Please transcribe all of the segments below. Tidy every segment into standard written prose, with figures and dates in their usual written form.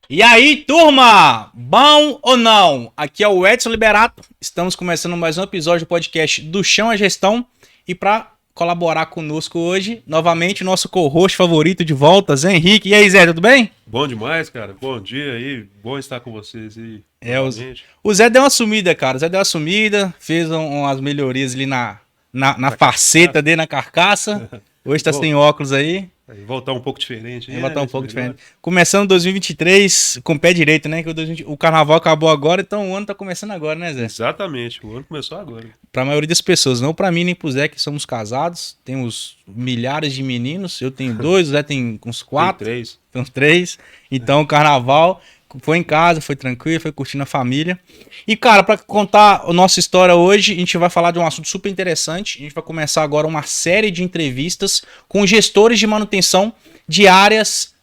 E aí, turma? Bom ou não? Aqui é o Edson Liberato. Estamos começando mais um episódio do podcast do Chão à Gestão. E para colaborar conosco hoje, novamente, o nosso co-host favorito de volta, Zé Henrique. E aí, Zé, tudo bem? Bom demais, cara. Bom dia aí. Bom estar com vocês aí É, novamente. o Zé deu uma sumida, cara. O Zé deu uma sumida, fez umas melhorias ali na Na faceta carcaça. dele, na carcaça. Hoje tá sem Vol- óculos aí. Voltar um pouco diferente Vai aí, né? botar um Ver se pouco melhor. diferente. Começando 2023 com o pé direito, né? Que o carnaval acabou agora, então o ano tá começando agora, né, Zé? Exatamente. O ano começou agora. Pra maioria das pessoas, não pra mim nem pro Zé, que somos casados, temos milhares de meninos. Eu tenho dois, o Zé tem uns Tem quatro, três. tem uns três. Então o carnaval foi em casa, foi tranquilo, foi curtindo a família. E, cara, pra contar a nossa história hoje, a gente vai falar de um assunto super interessante. A gente vai começar agora uma série de entrevistas com gestores de manutenção de áreas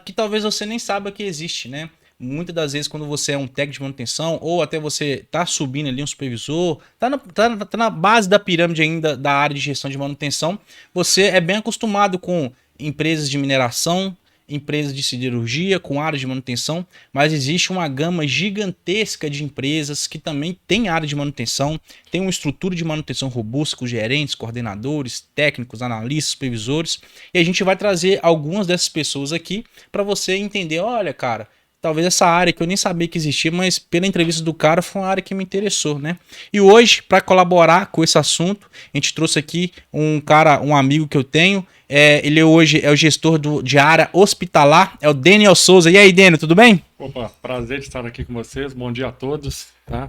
que talvez você nem saiba que existe, né? Muitas das vezes, quando você é um técnico de manutenção, ou até você tá subindo ali um supervisor, tá na base da pirâmide ainda da área de gestão de manutenção, você é bem acostumado com empresas de mineração, empresas de siderurgia, com área de manutenção, mas existe uma gama gigantesca de empresas que também tem área de manutenção, tem uma estrutura de manutenção robusta com gerentes, coordenadores, técnicos, analistas, supervisores, e a gente vai trazer algumas dessas pessoas aqui para você entender, olha, cara, talvez essa área que eu nem sabia que existia, mas pela entrevista do cara foi uma área que me interessou, né? E hoje, para colaborar com esse assunto, a gente trouxe aqui um cara, um amigo que eu tenho. Ele hoje é o gestor de área hospitalar, é o Daniel Souza. E aí, Daniel, tudo bem? Opa, prazer de estar aqui com vocês. Bom dia a todos, tá?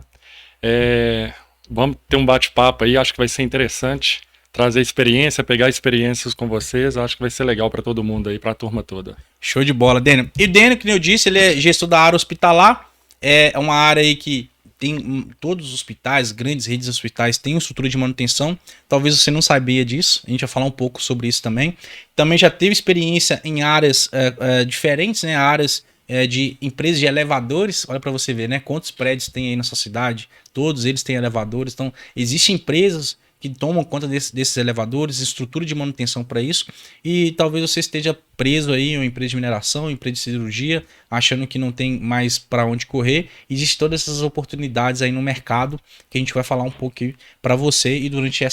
É, vamos ter um bate-papo aí, acho que vai ser interessante trazer experiência, pegar experiências com vocês. Acho que vai ser legal para todo mundo aí, para a turma toda. Show de bola, Daniel. E o Daniel, que nem eu disse, ele é gestor da área hospitalar. É uma área aí que tem todos os hospitais, grandes redes de hospitais, têm uma estrutura de manutenção. Talvez você não sabia disso. A gente vai falar um pouco sobre isso também. Também já teve experiência em áreas diferentes, né? Áreas de empresas de elevadores. Olha para você ver, né? Quantos prédios tem aí na sua cidade? Todos eles têm elevadores. Então, existem empresas que tomam conta desses elevadores, estrutura de manutenção para isso, e talvez você esteja preso aí em uma empresa de mineração, empresa de cirurgia, achando que não tem mais para onde correr. Existem todas essas oportunidades aí no mercado que a gente vai falar um pouco para você e durante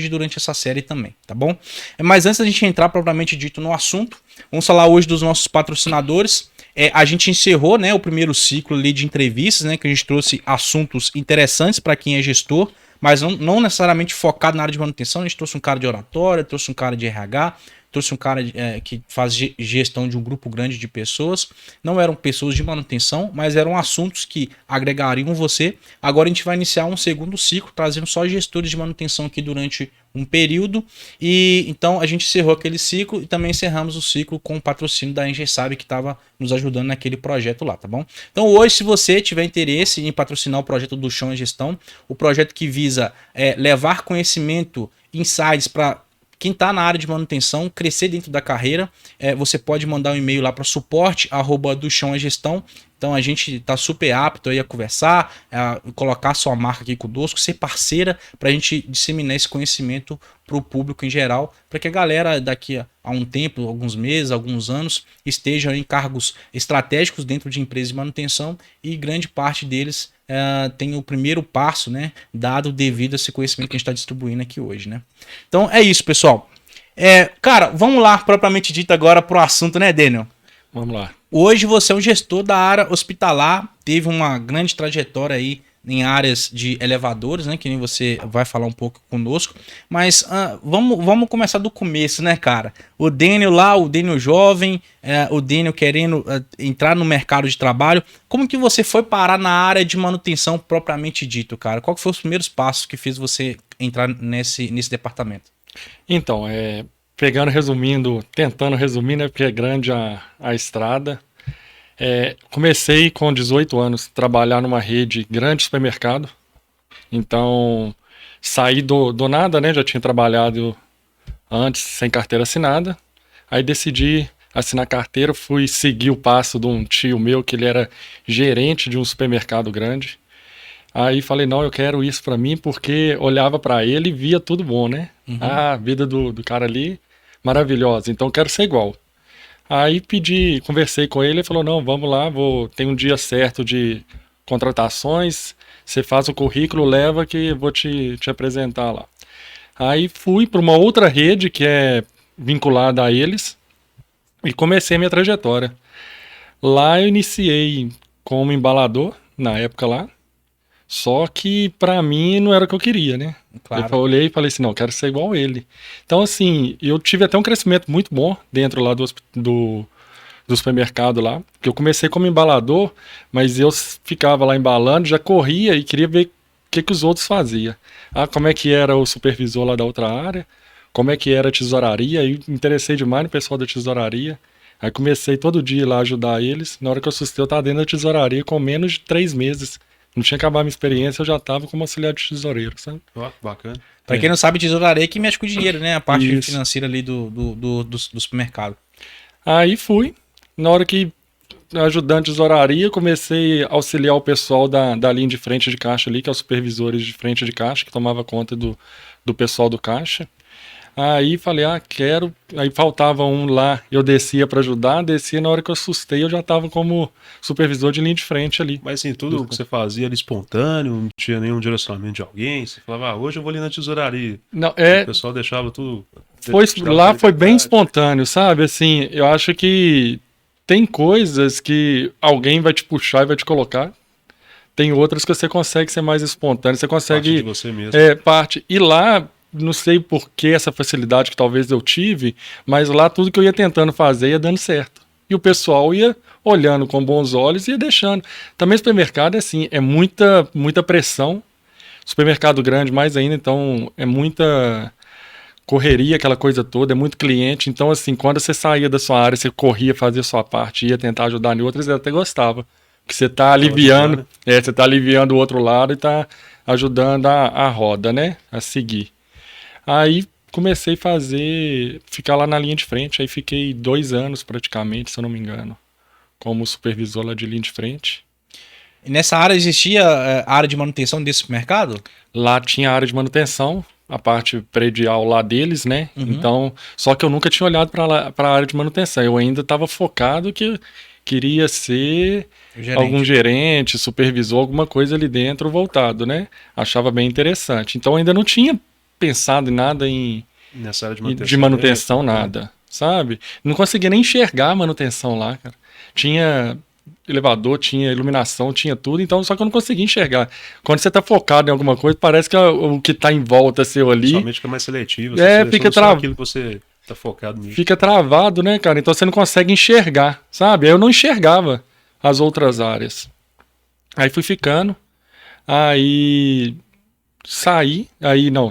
durante essa série também, tá bom? Mas antes da gente entrar propriamente dito no assunto, vamos falar hoje dos nossos patrocinadores. A gente encerrou, né, o primeiro ciclo ali de entrevistas, né, que a gente trouxe assuntos interessantes para quem é gestor, mas não necessariamente focado na área de manutenção. A gente trouxe um cara de oratória, trouxe um cara de RH, trouxe um cara que faz gestão de um grupo grande de pessoas. Não eram pessoas de manutenção, mas eram assuntos que agregariam você. Agora a gente vai iniciar um segundo ciclo, trazendo só gestores de manutenção aqui durante um período. E então a gente encerrou aquele ciclo e também encerramos o ciclo com o patrocínio da Engesabe, que estava nos ajudando naquele projeto lá, tá bom? Então hoje, se você tiver interesse em patrocinar o projeto do Chão à Gestão, o projeto que visa levar conhecimento, insights para quem está na área de manutenção, crescer dentro da carreira, você pode mandar um e-mail lá para suporte@dochãoagestão. Então a gente está super apto aí a conversar, a colocar sua marca aqui conosco, ser parceira para a gente disseminar esse conhecimento para o público em geral, para que a galera daqui a um tempo, alguns meses, alguns anos, estejam em cargos estratégicos dentro de empresas de manutenção e grande parte deles tem o primeiro passo, né, dado devido a esse conhecimento que a gente está distribuindo aqui hoje, né? Então é isso, pessoal. Cara, vamos lá, propriamente dito agora pro assunto, né, Daniel? Vamos lá. Hoje você é um gestor da área hospitalar, teve uma grande trajetória aí em áreas de elevadores, né? Que nem você vai falar um pouco conosco. Mas vamos começar do começo, né, cara? O Daniel lá, o Daniel jovem, o Daniel querendo entrar no mercado de trabalho. Como que você foi parar na área de manutenção propriamente dito, cara? Qual que foi os primeiros passos que fez você entrar nesse departamento? Então, resumindo, tentando resumir, né, porque é grande a estrada. Comecei com 18 anos a trabalhar numa rede grande de supermercado. Então, saí do nada, né? Já tinha trabalhado antes sem carteira assinada. Aí decidi assinar carteira, fui seguir o passo de um tio meu, que ele era gerente de um supermercado grande. Aí falei, não, eu quero isso pra mim, porque olhava pra ele e via tudo bom, né? Uhum. A vida do cara ali, maravilhosa. Então eu quero ser igual. Aí conversei com ele, ele falou, não, vamos lá, tem um dia certo de contratações, você faz o currículo, leva que eu vou te apresentar lá. Aí fui para uma outra rede que é vinculada a eles e comecei a minha trajetória. Lá eu iniciei como embalador, na época lá, só que pra mim não era o que eu queria, né? Claro. Eu olhei e falei assim, não, eu quero ser igual a ele. Então, assim, eu tive até um crescimento muito bom dentro lá do supermercado lá, que eu comecei como embalador, mas eu ficava lá embalando, já corria e queria ver o que os outros faziam. Ah, como é que era o supervisor lá da outra área, como é que era a tesouraria, aí me interessei demais no pessoal da tesouraria. Aí comecei todo dia lá a ajudar eles. Na hora que eu assustei, eu estava dentro da tesouraria com menos de 3 meses. Não tinha acabado a minha experiência, eu já estava como auxiliar de tesoureiro, sabe? Ó, que bacana. Pra quem não sabe, tesouraria é que mexe com o dinheiro, né? A parte Isso. financeira ali do supermercado. Aí fui. Na hora que ajudante de tesouraria, comecei a auxiliar o pessoal da linha de frente de caixa ali, que é os supervisores de frente de caixa, que tomava conta do pessoal do caixa. Aí falei, quero. Aí faltava um lá, eu descia para ajudar, descia, na hora que eu assustei, eu já estava como supervisor de linha de frente ali. Mas assim, tudo que você fazia era espontâneo, não tinha nenhum direcionamento de alguém. Você falava, hoje eu vou ali na tesouraria. Não, O pessoal deixava tudo. lá foi bem espontâneo, sabe? Assim, eu acho que tem coisas que alguém vai te puxar e vai te colocar. Tem outras que você consegue ser mais espontâneo, você consegue. Parte de você mesmo. Parte. E lá, não sei por que essa facilidade que talvez eu tive, mas lá tudo que eu ia tentando fazer ia dando certo. E o pessoal ia olhando com bons olhos e ia deixando. Também supermercado é assim, é muita pressão. Supermercado grande mais ainda, então é muita correria, aquela coisa toda, é muito cliente. Então, assim, quando você saía da sua área, você corria, fazia a sua parte, ia tentar ajudar em outras, eu até gostava. Porque você tá aliviando, você tá aliviando o outro lado e tá ajudando a roda, né? A seguir. Aí comecei a ficar lá na linha de frente, aí fiquei 2 anos praticamente, se eu não me engano, como supervisor lá de linha de frente. E nessa área existia a área de manutenção desse supermercado? Lá tinha a área de manutenção, a parte predial lá deles, né? Então, só que eu nunca tinha olhado para a área de manutenção. Eu ainda estava focado que queria ser algum gerente, supervisor, alguma coisa ali dentro voltado, né? Achava bem interessante. Então, ainda não tinha pensado em nada nessa área de manutenção, nada, sabe? Não conseguia nem enxergar a manutenção lá, cara. Tinha elevador, tinha iluminação, tinha tudo, então só que eu não conseguia enxergar. Quando você tá focado em alguma coisa, parece que o que tá em volta seu ali... Somente fica mais seletivo. Fica travado. Aquilo que você tá focado nisso. Fica travado, né, cara? Então você não consegue enxergar, sabe? Eu não enxergava as outras áreas. Aí fui ficando, aí saí não,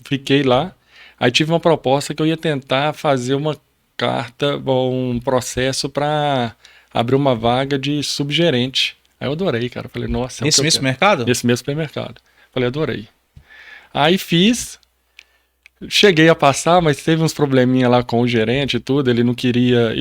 fiquei lá, aí tive uma proposta que eu ia tentar fazer uma carta, um processo para abrir uma vaga de subgerente. Aí eu adorei, cara. Falei, nossa... Nesse mesmo supermercado? Nesse mesmo supermercado. Falei, adorei. Aí fiz, cheguei a passar, mas teve uns probleminha lá com o gerente e tudo, ele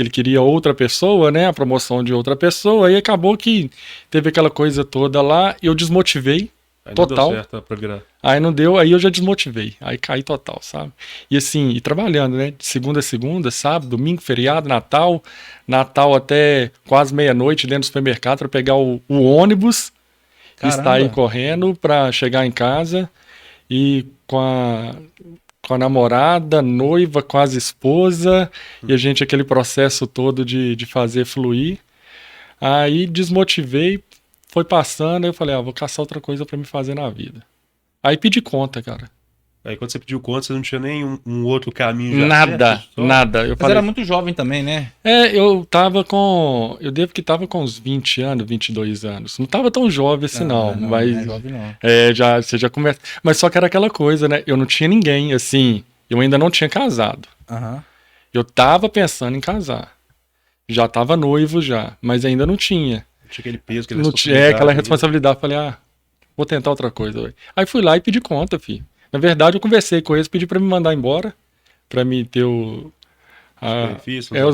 queria outra pessoa, né, a promoção de outra pessoa, aí acabou que teve aquela coisa toda lá, e eu desmotivei, aí total. Não deu certo pra virar. Aí não deu, aí eu já desmotivei, aí caí total, sabe? E assim, e trabalhando, né, de segunda a segunda, sábado, domingo, feriado, Natal até quase meia-noite dentro do supermercado para pegar o ônibus, estar aí correndo para chegar em casa e com a namorada, noiva, quase esposa, e a gente aquele processo todo de fazer fluir. Aí desmotivei, foi passando, aí eu falei, vou caçar outra coisa para me fazer na vida. Aí pedi conta, cara. Aí quando você pediu conta, você não tinha nem um outro caminho já nada, certo, nada. Mas era muito jovem também, né? Eu devo que tava com uns 20 anos, 22 anos. Não tava tão jovem assim, não. Mas não é jovem, não. você já começa. Mas só que era aquela coisa, né? Eu não tinha ninguém, assim. Eu ainda não tinha casado. Eu tava pensando em casar. Já tava noivo já, mas ainda não tinha. Não tinha aquele peso, aquela responsabilidade. Falei, vou tentar outra coisa. Véio. Aí fui lá e pedi conta, filho. Na verdade, eu conversei com eles, pedi pra me mandar embora, pra me ter os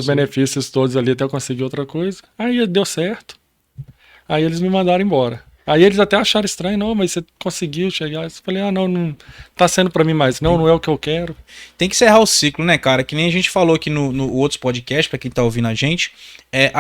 benefícios todos ali até eu conseguir outra coisa. Aí deu certo. Aí eles me mandaram embora. Aí eles até acharam estranho, não, mas você conseguiu chegar. Eu falei, não tá sendo pra mim mais, não é o que eu quero. Tem que encerrar o ciclo, né, cara? Que nem a gente falou aqui no outros podcasts, pra quem tá ouvindo a gente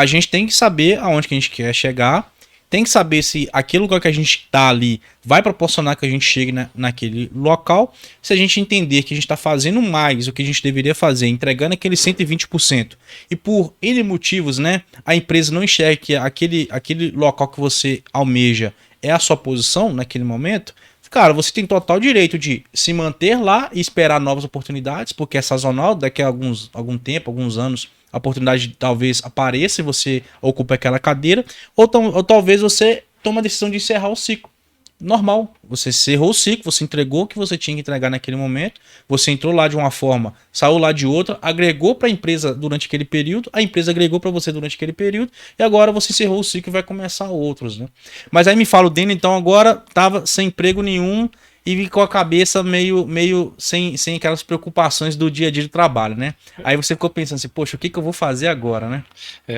gente tem que saber aonde que a gente quer chegar, tem que saber se aquele lugar que a gente tá ali vai proporcionar que a gente chegue naquele local. Se a gente entender que a gente tá fazendo mais do que a gente deveria fazer, entregando aquele 120%, e por N motivos, né, a empresa não enxerga que aquele local que você almeja é a sua posição naquele momento, cara, você tem total direito de se manter lá e esperar novas oportunidades, porque é sazonal, daqui a algum tempo, alguns anos, a oportunidade talvez apareça e você ocupa aquela cadeira, ou talvez você tome a decisão de encerrar o ciclo. Normal, você encerrou o ciclo, você entregou o que você tinha que entregar naquele momento, você entrou lá de uma forma, saiu lá de outra, agregou para a empresa durante aquele período, a empresa agregou para você durante aquele período, e agora você encerrou o ciclo e vai começar outros, né? Mas aí me fala o Deno, então agora estava sem emprego nenhum e com a cabeça meio sem aquelas preocupações do dia a dia de trabalho, né? Aí você ficou pensando assim, poxa, o que eu vou fazer agora, né?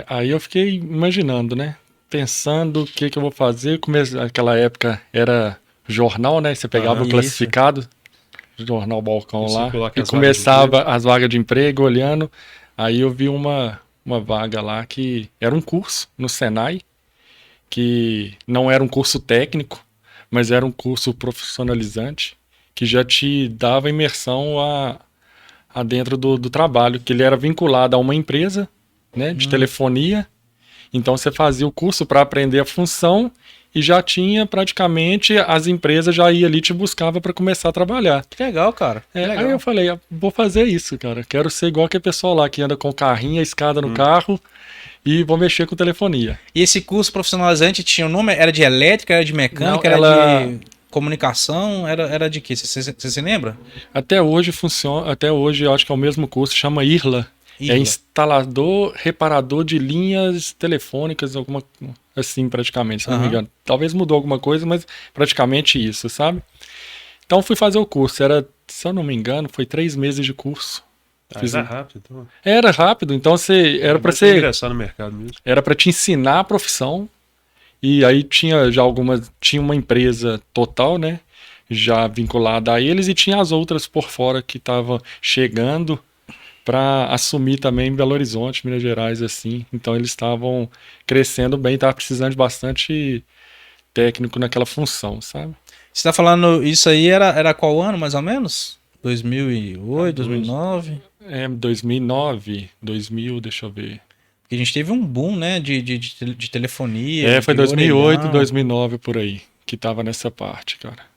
Aí eu fiquei imaginando, né? Pensando o que eu vou fazer. Naquela época era jornal, né? Você pegava o classificado, jornal Balcão lá, e começava as vagas de emprego olhando. Aí eu vi uma vaga lá que era um curso no Senai, que não era um curso técnico, mas era um curso profissionalizante, que já te dava imersão a dentro do trabalho, que ele era vinculado a uma empresa, né, de telefonia. Então você fazia o curso para aprender a função e já tinha praticamente as empresas já ia ali te buscava para começar a trabalhar. Que legal, cara. Legal. Aí eu falei, vou fazer isso, cara. Quero ser igual aquele pessoal lá que anda com o carrinho, a escada no carro e vou mexer com telefonia. E esse curso profissionalizante tinha o nome? Era de elétrica, era de mecânica, era de comunicação, era de quê? Você se lembra? Até hoje funciona, até hoje eu acho que é o mesmo curso, chama IRLA. É instalador, reparador de linhas telefônicas, alguma assim praticamente, se não me engano. Talvez mudou alguma coisa, mas praticamente isso, sabe? Então fui fazer o curso, se eu não me engano, foi 3 meses de curso. Era rápido, então. Era rápido, então era para você ingressar no mercado mesmo. Era para te ensinar a profissão. E aí tinha uma empresa total, né, já vinculada a eles, e tinha as outras por fora que estavam chegando para assumir também Belo Horizonte, Minas Gerais, assim. Então eles estavam crescendo bem, estavam precisando de bastante técnico naquela função, sabe? Você tá falando, isso aí era qual ano, mais ou menos? 2008, 2009? 2009, 2000, deixa eu ver. Porque a gente teve um boom, né, de telefonia. Foi 2008, 2009, por aí, que tava nessa parte, cara.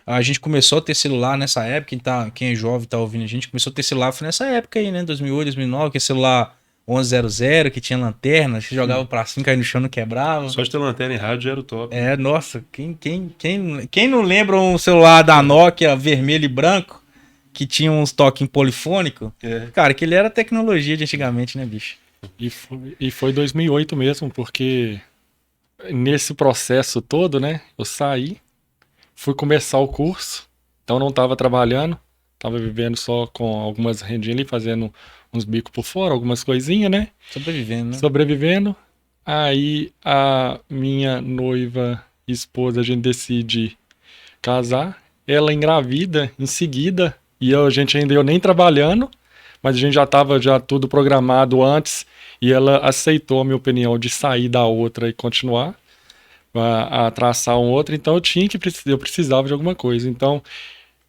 A gente começou a ter celular nessa época, quem é jovem tá ouvindo a gente, começou a ter celular, foi nessa época aí, né, 2008, 2009, que é celular 1100, que tinha lanterna, que jogava pra cima, caía no chão, não quebrava. Só de ter lanterna em rádio já era o top. Nossa, quem não lembra um celular da Nokia vermelho e branco, que tinha uns toquinhos polifônicos? Cara, aquele era tecnologia de antigamente, né, bicho? E foi 2008 mesmo, porque nesse processo todo, né, eu saí, fui começar o curso, então não estava trabalhando, estava vivendo só com algumas rendinhas ali, fazendo uns bicos por fora, algumas coisinhas, né? Sobrevivendo, né? Sobrevivendo. Aí a minha noiva, esposa, a gente decide casar, ela engravida em seguida, e a gente ainda eu nem trabalhando, mas a gente já estava tudo programado antes, e ela aceitou a minha opinião de sair da outra e continuar a traçar um outro, então eu precisava de alguma coisa. Então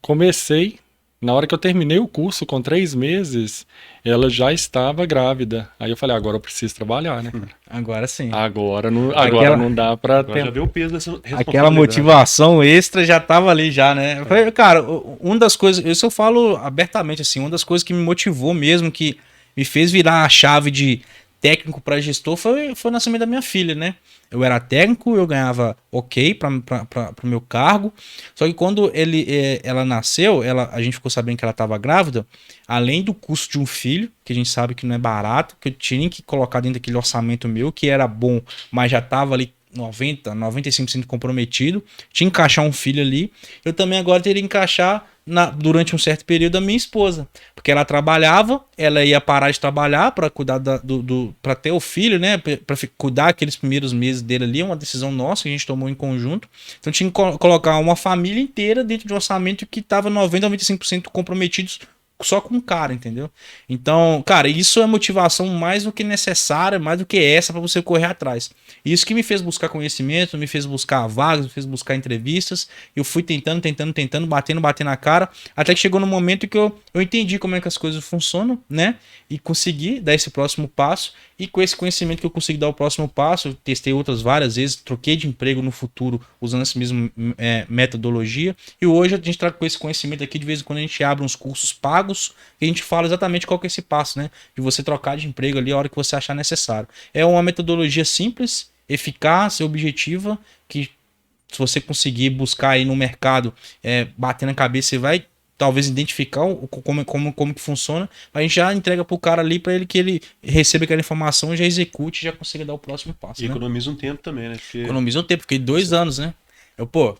comecei, na hora que eu terminei o curso, com 3 meses, ela já estava grávida. Aí eu falei, agora eu preciso trabalhar, né? Agora sim. Agora não dá pra ter. Já viu o peso dessa responsabilidade. Aquela motivação extra já tava ali já, né? Cara, uma das coisas, isso eu falo abertamente assim, uma das coisas que me motivou mesmo, que me fez virar a chave de técnico para gestor foi o nascimento da minha filha, né? Eu era técnico, eu ganhava ok para o meu cargo, só que quando ela nasceu, a gente ficou sabendo que ela estava grávida, além do custo de um filho, que a gente sabe que não é barato, que eu tinha que colocar dentro daquele orçamento meu, que era bom, mas já estava ali 95% comprometido, tinha que encaixar um filho ali, eu também agora teria que encaixar durante um certo período a minha esposa, porque ela trabalhava, ela ia parar de trabalhar para cuidar para ter o filho, né, para cuidar aqueles primeiros meses dele ali, uma decisão nossa que a gente tomou em conjunto. Então tinha que colocar uma família inteira dentro de um orçamento que estava 90 a 95% comprometidos só com o cara, entendeu? Então, cara, isso é motivação mais do que necessária, mais do que essa para você correr atrás. Isso que me fez buscar conhecimento, me fez buscar vagas, me fez buscar entrevistas. Eu fui tentando, batendo na cara, até que chegou no momento que eu entendi como é que as coisas funcionam, né? E consegui dar esse próximo passo. E com esse conhecimento que eu consegui dar o próximo passo, eu testei outras várias vezes, troquei de emprego no futuro usando essa mesma metodologia. E hoje a gente traga com esse conhecimento aqui, de vez em quando a gente abre uns cursos pagos e a gente fala exatamente qual que é esse passo, né? De você trocar de emprego ali a hora que você achar necessário. É uma metodologia simples, eficaz e objetiva, que se você conseguir buscar aí no mercado, bater na cabeça, você vai talvez identificar como que funciona, mas a gente já entrega pro cara ali para ele que ele receba aquela informação, já execute e já consiga dar o próximo passo. E né? economiza um tempo também, né? Porque... Economiza um tempo, fiquei 2 anos, né?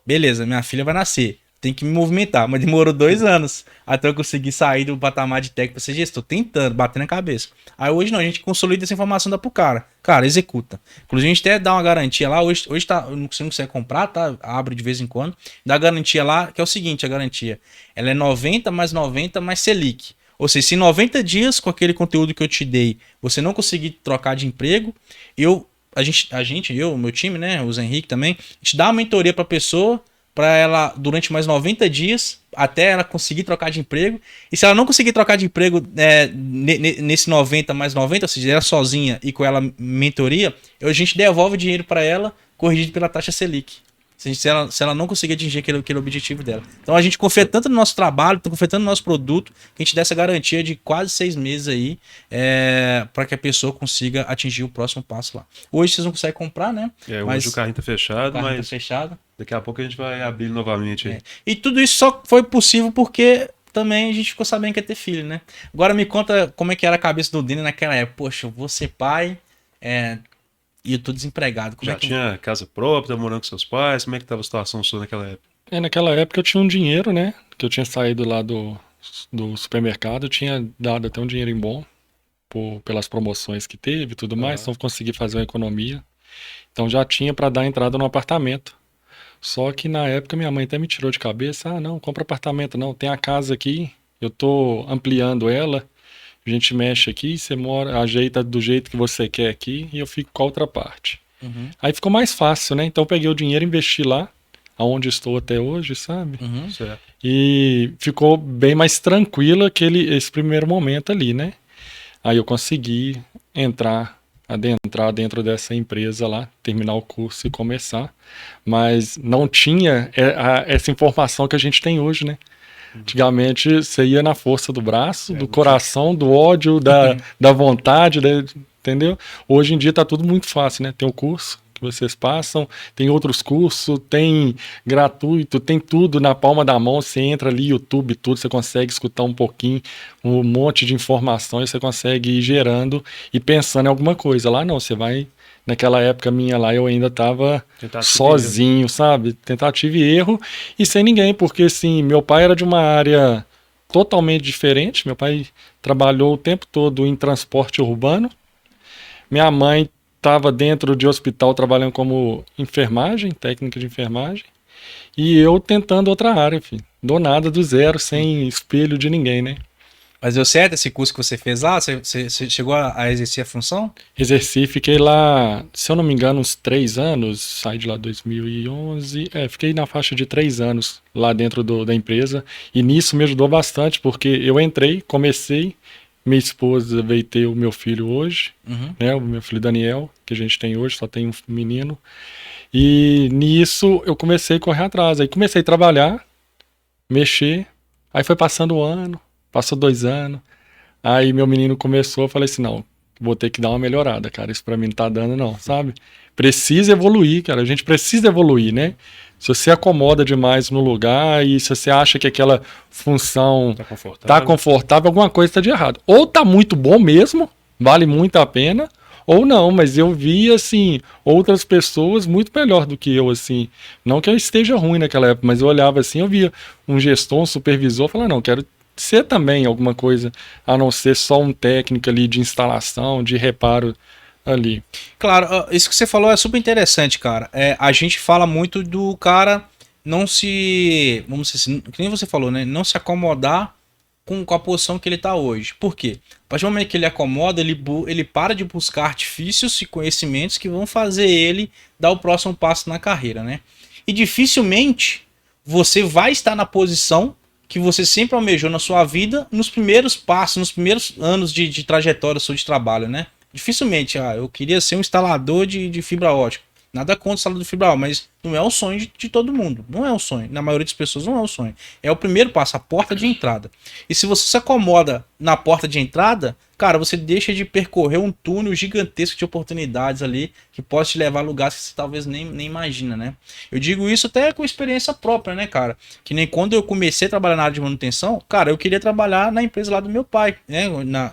Beleza, minha filha vai nascer. Tem que me movimentar, mas demorou 2 anos até eu conseguir sair do patamar de técnico pra ser gestor, tentando, batendo na cabeça. Aí hoje não, a gente consolida essa informação, dá pro cara. Cara, executa. Inclusive a gente até dá uma garantia lá, hoje tá, você não consegue comprar, tá? Abre de vez em quando. Dá garantia lá, que é o seguinte, a garantia. Ela é 90 mais Selic. Ou seja, se em 90 dias com aquele conteúdo que eu te dei, você não conseguir trocar de emprego, eu, meu time, né, o Zé Henrique também, a gente dá uma mentoria pra pessoa, para ela durante mais 90 dias, até ela conseguir trocar de emprego. E se ela não conseguir trocar de emprego nesse 90 mais 90, ou seja, ela sozinha e com ela mentoria, a gente devolve o dinheiro para ela, corrigido pela taxa Selic. Se ela não conseguir atingir aquele objetivo dela. Então a gente confia tanto no nosso trabalho, confia tanto no nosso produto, que a gente dá essa garantia de quase 6 meses aí, para que a pessoa consiga atingir o próximo passo lá. Hoje vocês não conseguem comprar, né? Hoje o carrinho tá fechado, mas fechado. Daqui a pouco a gente vai abrir novamente aí. E tudo isso só foi possível porque também a gente ficou sabendo que ia ter filho, né? Agora me conta como é que era a cabeça do Dini naquela época. Poxa, eu vou ser pai, e eu tô desempregado. Como Já tinha casa própria, tá morando com seus pais? Como é que tava a situação sua naquela época? Naquela época eu tinha um dinheiro, né? Que eu tinha saído lá do supermercado, eu tinha dado até um dinheirinho bom pelas promoções que teve e tudo mais, então eu consegui fazer uma economia. Então já tinha para dar entrada no apartamento. Só que na época minha mãe até me tirou de cabeça, não, compra apartamento não, tem a casa aqui, eu tô ampliando ela, a gente mexe aqui, você ajeita do jeito que você quer aqui e eu fico com a outra parte. Uhum. Aí ficou mais fácil, né? Então eu peguei o dinheiro e investi lá, aonde estou até hoje, sabe? Uhum. Certo. E ficou bem mais tranquilo esse primeiro momento ali, né? Aí eu consegui adentrar dentro dessa empresa lá, terminar o curso e começar, mas não tinha essa informação que a gente tem hoje, né? Antigamente você ia na força do braço, do coração, do ódio, da vontade, entendeu? Hoje em dia tá tudo muito fácil, né? Tem o curso que vocês passam, tem outros cursos, tem gratuito, tem tudo na palma da mão, você entra ali, YouTube, tudo, você consegue escutar um pouquinho, um monte de informações, você consegue ir gerando e pensando em alguma coisa. Lá não, você vai... Naquela época minha lá, eu ainda estava sozinho, sabe? Tentativa e erro e sem ninguém, porque assim, meu pai era de uma área totalmente diferente. Meu pai trabalhou o tempo todo em transporte urbano. Minha mãe estava dentro de hospital trabalhando como enfermagem, técnica de enfermagem. E eu tentando outra área, filho. Do nada, do zero, sem espelho de ninguém, né? Mas deu certo esse curso que você fez lá? Você chegou a exercer a função? Exerci, fiquei lá, se eu não me engano, uns 3 anos, saí de lá em 2011, fiquei na faixa de 3 anos lá dentro da empresa, e nisso me ajudou bastante, porque eu entrei, comecei, minha esposa veio ter o meu filho hoje, né, o meu filho Daniel, que a gente tem hoje, só tem um menino, e nisso eu comecei a correr atrás, aí comecei a trabalhar, mexer, aí foi passando o ano, passou 2 anos, aí meu menino começou, eu falei assim, não, vou ter que dar uma melhorada, cara, isso pra mim não tá dando não, sabe? Precisa evoluir, cara, a gente precisa evoluir, né? Se você acomoda demais no lugar e se você acha que aquela função tá confortável, alguma coisa tá de errado. Ou tá muito bom mesmo, vale muito a pena, Ou não, mas eu vi, assim, outras pessoas muito melhor do que eu, assim. Não que eu esteja ruim naquela época, mas eu olhava assim, eu via um gestor, um supervisor, falava, não, quero ser também alguma coisa, a não ser só um técnico ali de instalação, de reparo ali. Claro, isso que você falou é super interessante, cara. A gente fala muito do cara não se, vamos dizer assim, que nem você falou, né? Não se acomodar com a posição que ele tá hoje. Por quê? A partir do momento que ele acomoda, ele para de buscar artifícios e conhecimentos que vão fazer ele dar o próximo passo na carreira, né? E dificilmente você vai estar na posição que você sempre almejou na sua vida nos primeiros passos, nos primeiros anos de trajetória sua de trabalho, né? Dificilmente, eu queria ser um instalador de fibra ótica. Nada contra o instalador de fibra ótica, mas não é o sonho de todo mundo. Não é o sonho. Na maioria das pessoas não é o sonho. É o primeiro passo, a porta de entrada. E se você se acomoda na porta de entrada, cara, você deixa de percorrer um túnel gigantesco de oportunidades ali que pode te levar a lugares que você talvez nem imagina, né? Eu digo isso até com experiência própria, né, cara? Que nem quando eu comecei a trabalhar na área de manutenção, cara, eu queria trabalhar na empresa lá do meu pai, né?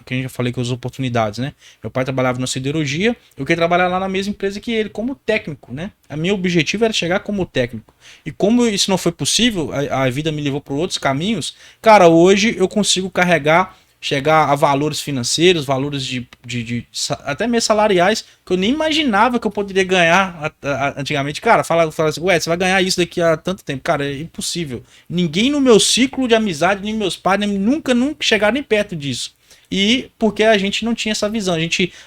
Que a gente já falei com as oportunidades, né? Meu pai trabalhava na siderurgia, eu queria trabalhar lá na mesma empresa que ele, como técnico, né? A meu objetivo era chegar como técnico. E como isso não foi possível, a vida me levou por outros caminhos, cara, hoje eu consigo chegar a valores financeiros, valores até mesmo salariais, que eu nem imaginava que eu poderia ganhar antigamente. Cara, fala assim, ué, você vai ganhar isso daqui a tanto tempo. Cara, é impossível. Ninguém no meu ciclo de amizade, nem meus pais, nunca chegaram nem perto disso. E porque a gente não tinha essa visão.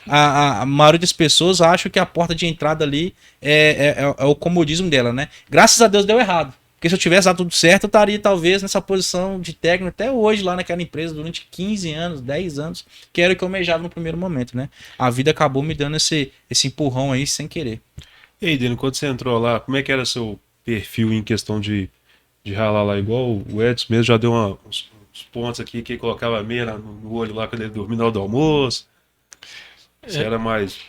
A maioria das pessoas acha que a porta de entrada ali é o comodismo dela, né? Graças a Deus deu errado. Porque se eu tivesse dado tudo certo, eu estaria talvez nessa posição de técnico até hoje lá naquela empresa durante 15 anos, 10 anos, que era o que eu almejava no primeiro momento, né? A vida acabou me dando esse empurrão aí sem querer. E aí, Dani, quando você entrou lá, como é que era seu perfil em questão de ralar lá? Igual o Edson mesmo já deu uns pontos aqui que ele colocava meia no olho lá quando ele dormia na hora do almoço. Você era mais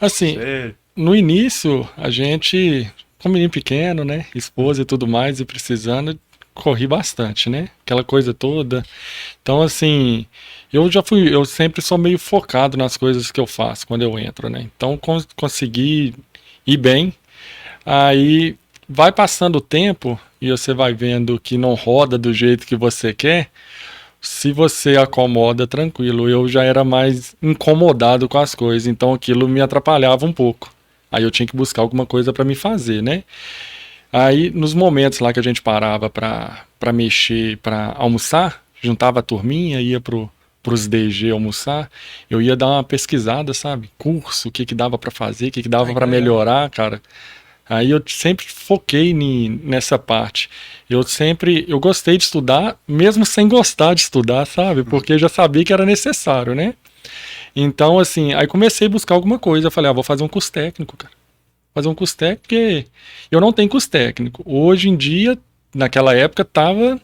assim, sério. No início, a gente, com menino pequeno, né, esposa e tudo mais, e precisando, corri bastante, né, aquela coisa toda. Então, assim, eu sempre sou meio focado nas coisas que eu faço quando eu entro, né, então consegui ir bem. Aí vai passando o tempo e você vai vendo que não roda do jeito que você quer. Se você acomoda, tranquilo. Eu já era mais incomodado com as coisas, então aquilo me atrapalhava um pouco. Aí eu tinha que buscar alguma coisa para me fazer, né? Aí nos momentos lá que a gente parava para mexer, para almoçar, juntava a turminha, ia pros DG almoçar, eu ia dar uma pesquisada, sabe? Curso, o que dava para fazer, o que dava para melhorar, cara. Aí eu sempre foquei nessa parte. Eu gostei de estudar, mesmo sem gostar de estudar, sabe? Porque eu já sabia que era necessário, né? Então, assim, aí comecei a buscar alguma coisa. Eu falei, vou fazer um curso técnico, cara. Fazer um curso técnico, porque eu não tenho curso técnico. Hoje em dia, naquela época, tava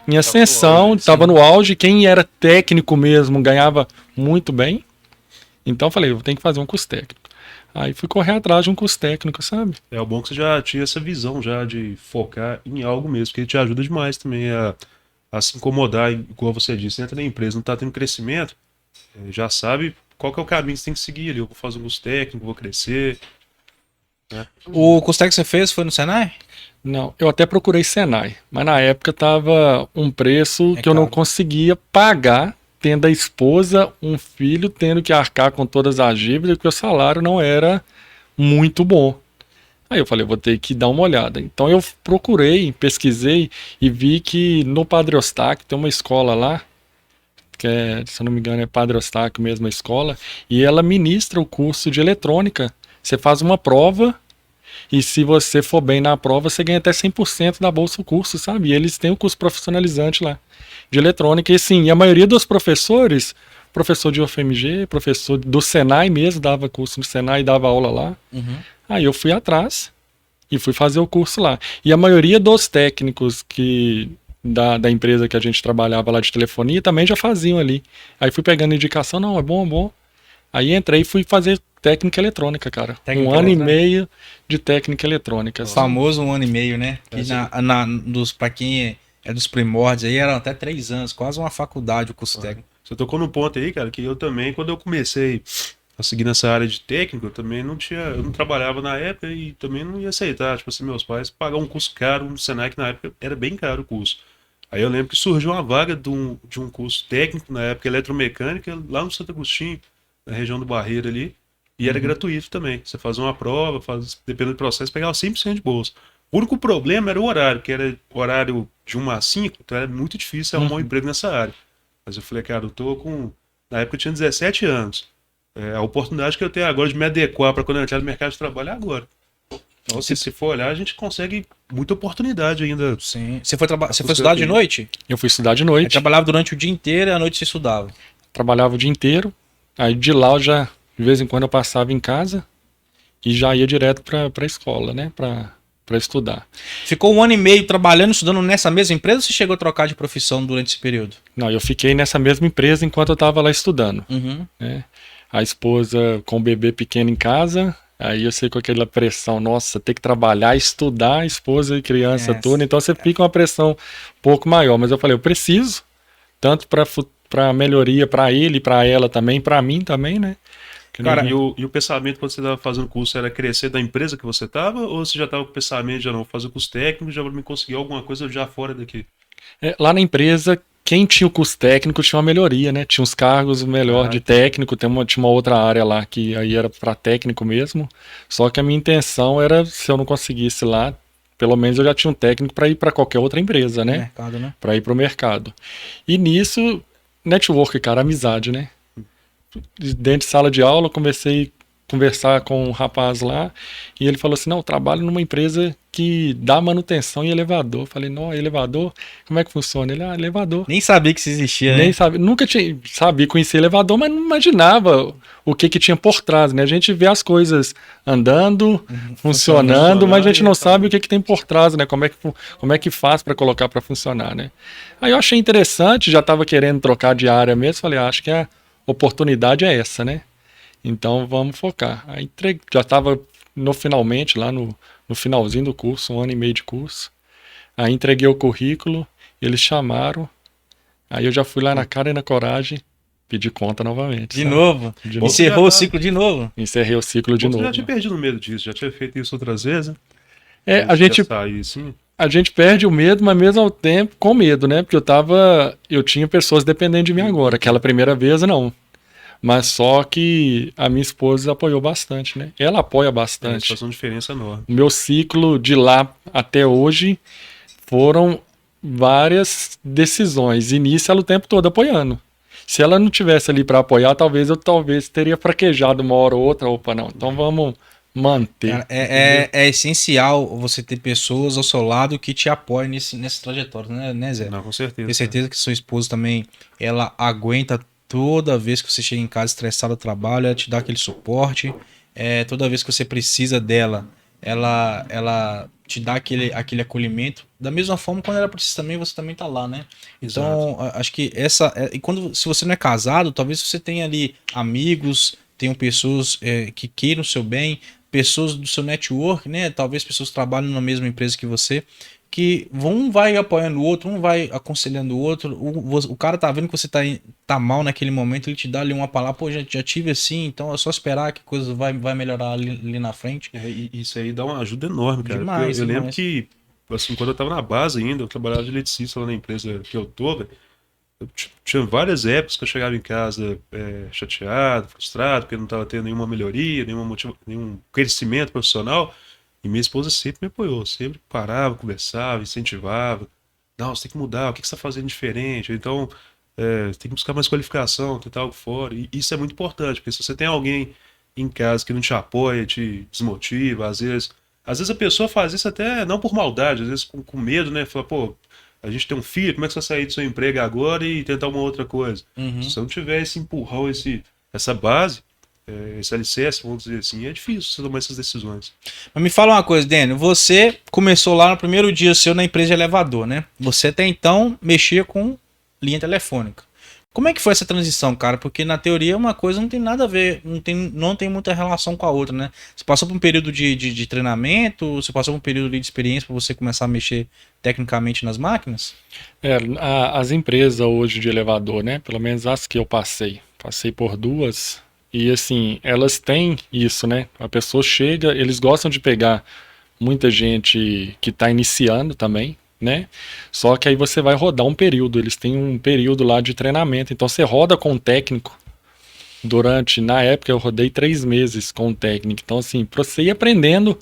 em ascensão, tava no auge. Quem era técnico mesmo ganhava muito bem. Então eu falei, eu tenho que fazer um curso técnico. Aí fui correr atrás de um curso técnico, sabe? É o bom que você já tinha essa visão já de focar em algo mesmo, que ele te ajuda demais também a se incomodar, igual você disse, entra na empresa, não está tendo crescimento, já sabe qual que é o caminho que você tem que seguir ali. Eu vou fazer um curso técnico, vou crescer. Né? O curso técnico que você fez foi no Senai? Não, eu até procurei Senai, mas na época tava um preço que eu não conseguia pagar, tendo a esposa, um filho, tendo que arcar com todas as dívidas, porque o salário não era muito bom. Aí eu falei, vou ter que dar uma olhada. Então eu procurei, pesquisei e vi que no Padre Eustáquio tem uma escola lá, que se eu não me engano é Padre Eustáquio mesmo a escola, e ela ministra o curso de eletrônica. Você faz uma prova e se você for bem na prova, você ganha até 100% da bolsa do curso, sabe? E eles têm um curso profissionalizante lá de eletrônica. E sim, a maioria dos professores, professor de UFMG, professor do Senai mesmo, dava curso no Senai e dava aula lá. Uhum. Aí eu fui atrás e fui fazer o curso lá. E a maioria dos técnicos da empresa que a gente trabalhava lá de telefonia também já faziam ali. Aí fui pegando indicação, não, é bom, é bom. Aí entrei e fui fazer técnica eletrônica, cara. Técnica um ano e meio de técnica eletrônica. O famoso 1 ano e meio, né? Que pra quem é dos primórdios aí, eram até 3 anos, quase uma faculdade o curso técnico. Você tocou no ponto aí, cara, que eu também, quando eu comecei a seguir nessa área de técnico, eu não trabalhava na época e também não ia aceitar, tipo assim, meus pais pagar um curso caro no Senai, que na época era bem caro o curso. Aí eu lembro que surgiu uma vaga de um curso técnico, na época eletromecânica, lá no Santo Agostinho, na região do Barreiro ali, e era gratuito também. Você fazia uma prova, dependendo do processo, pegava 100% de bolsa. O único problema era o horário, que era horário de 1 às 5, então era muito difícil arrumar um emprego nessa área. Mas eu falei, cara, na época eu tinha 17 anos. A oportunidade que eu tenho agora de me adequar para quando eu entrar no mercado de trabalho é agora. Então, se for olhar, a gente consegue muita oportunidade ainda. Sim. Você foi estudar de noite? Eu fui estudar de Aí noite, trabalhava durante o dia inteiro e à noite você estudava. trabalhava o dia inteiro, aí de lá eu já, de vez em quando eu passava em casa e já ia direto pra escola, né, pra estudar. Ficou 1 ano e meio trabalhando, estudando nessa mesma empresa ou você chegou a trocar de profissão durante esse período? Não, eu fiquei nessa mesma empresa enquanto eu tava lá estudando, Uhum. né. A esposa com o bebê pequeno em casa, aí eu sei com aquela pressão, nossa, ter que trabalhar, estudar, esposa e criança toda, então você fica uma pressão um pouco maior, mas eu falei, eu preciso, tanto para melhoria para ele, para ela também, para mim também, né? Cara, E o pensamento quando você estava fazendo curso era crescer da empresa que você estava, ou você já estava com o pensamento de já não fazer curso técnico, já vou me conseguir alguma coisa já fora daqui? Lá na empresa, quem tinha o curso técnico tinha uma melhoria, né? Tinha uns cargos melhor de técnico, tinha uma outra área lá que aí era para técnico mesmo. Só que a minha intenção era, se eu não conseguisse lá, pelo menos eu já tinha um técnico para ir para qualquer outra empresa, né? mercado, né? Para ir para o mercado. E nisso, network, cara, amizade, né? Dentro de sala de aula, eu comecei a conversar com um rapaz lá e ele falou assim, não, eu trabalho numa empresa que dá manutenção em elevador. Eu falei, não, elevador? Como é que funciona? Ele, elevador. Nem sabia que isso existia, Nem né? sabia, nunca sabia conhecer elevador, mas não imaginava o que tinha por trás, né? A gente vê as coisas andando, funcionando, mas a gente não sabe o que tem por trás, né? Como é que faz para colocar para funcionar, né? Aí eu achei interessante, já estava querendo trocar de área mesmo, falei, acho que a oportunidade é essa, né? Então vamos focar. Aí já estava finalmente, lá no finalzinho do curso, 1 ano e meio de curso. Aí entreguei o currículo, eles chamaram. Aí eu já fui lá na cara e na coragem, pedi conta novamente. De sabe? novo. De novo. Encerrou o ciclo de novo. Encerrei o ciclo de Você novo. já tinha perdido o medo disso, já tinha feito isso outras vezes, né? A gente, Sair, assim. a gente perde o medo, mas mesmo ao tempo com medo, né? Porque eu tinha pessoas dependendo de mim agora. Aquela primeira vez, não. Mas só que a minha esposa apoiou bastante, né? Ela apoia Isso bastante. faz uma diferença enorme. O meu ciclo de lá até hoje foram várias decisões. E nisso ela o tempo todo apoiando. Se ela não tivesse ali para apoiar, talvez eu teria fraquejado uma hora ou outra. Opa, não. Então vamos manter. Cara, é essencial você ter pessoas ao seu lado que te apoiem nessa trajetória, né, Zé? Não, com certeza. Tenho certeza que sua esposa também, ela aguenta toda vez que você chega em casa estressado do trabalho, ela te dá aquele suporte. Toda vez que você precisa dela, ela te dá aquele acolhimento. Da mesma forma, quando ela precisa também, você também tá lá, né? Então, acho que e se você não é casado, talvez você tenha ali amigos, tenham pessoas que queiram o seu bem, pessoas do seu network, né? Talvez pessoas que trabalham na mesma empresa que você, que um vai apoiando o outro, um vai aconselhando o outro. O cara tá vendo que você tá mal naquele momento, ele te dá ali uma palavra, pô, já tive assim, então é só esperar que a coisa vai melhorar ali na frente. E isso aí dá uma ajuda enorme, cara. Demais, eu lembro demais. que, assim, quando eu tava na base ainda, eu trabalhava de eletricista lá na empresa que eu tô, velho. Tinha várias épocas que eu chegava em casa chateado, frustrado, porque não estava tendo nenhuma melhoria, nenhum crescimento profissional. E minha esposa sempre me apoiou, sempre parava, conversava, incentivava. Não, você tem que mudar, o que você está fazendo diferente? Então, você tem que buscar mais qualificação, tentar algo fora. E isso é muito importante, porque se você tem alguém em casa que não te apoia, te desmotiva, às vezes a pessoa faz isso até não por maldade, às vezes com medo, né? Fala, pô, a gente tem um filho, como é que você vai sair do seu emprego agora e tentar uma outra coisa? Se você não tiver esse empurrão, essa base, esse alicerce, vamos dizer assim, é difícil você tomar essas decisões. Mas me fala uma coisa, Daniel, você começou lá no primeiro dia seu na empresa de elevador, né? Você até então mexia com linha telefônica. Como é que foi essa transição, cara? Porque na teoria uma coisa não tem nada a ver, não tem muita relação com a outra, né? Você passou por um período de treinamento, você passou por um período de experiência para você começar a mexer tecnicamente nas máquinas? As empresas hoje de elevador, né? Pelo menos as que eu passei por duas, E assim, elas têm isso, né? A pessoa chega, eles gostam de pegar muita gente que está iniciando também, né? Só que aí você vai rodar um período, eles têm um período lá de treinamento, então você roda com um técnico na época eu rodei 3 meses com um técnico, então assim, para você ir aprendendo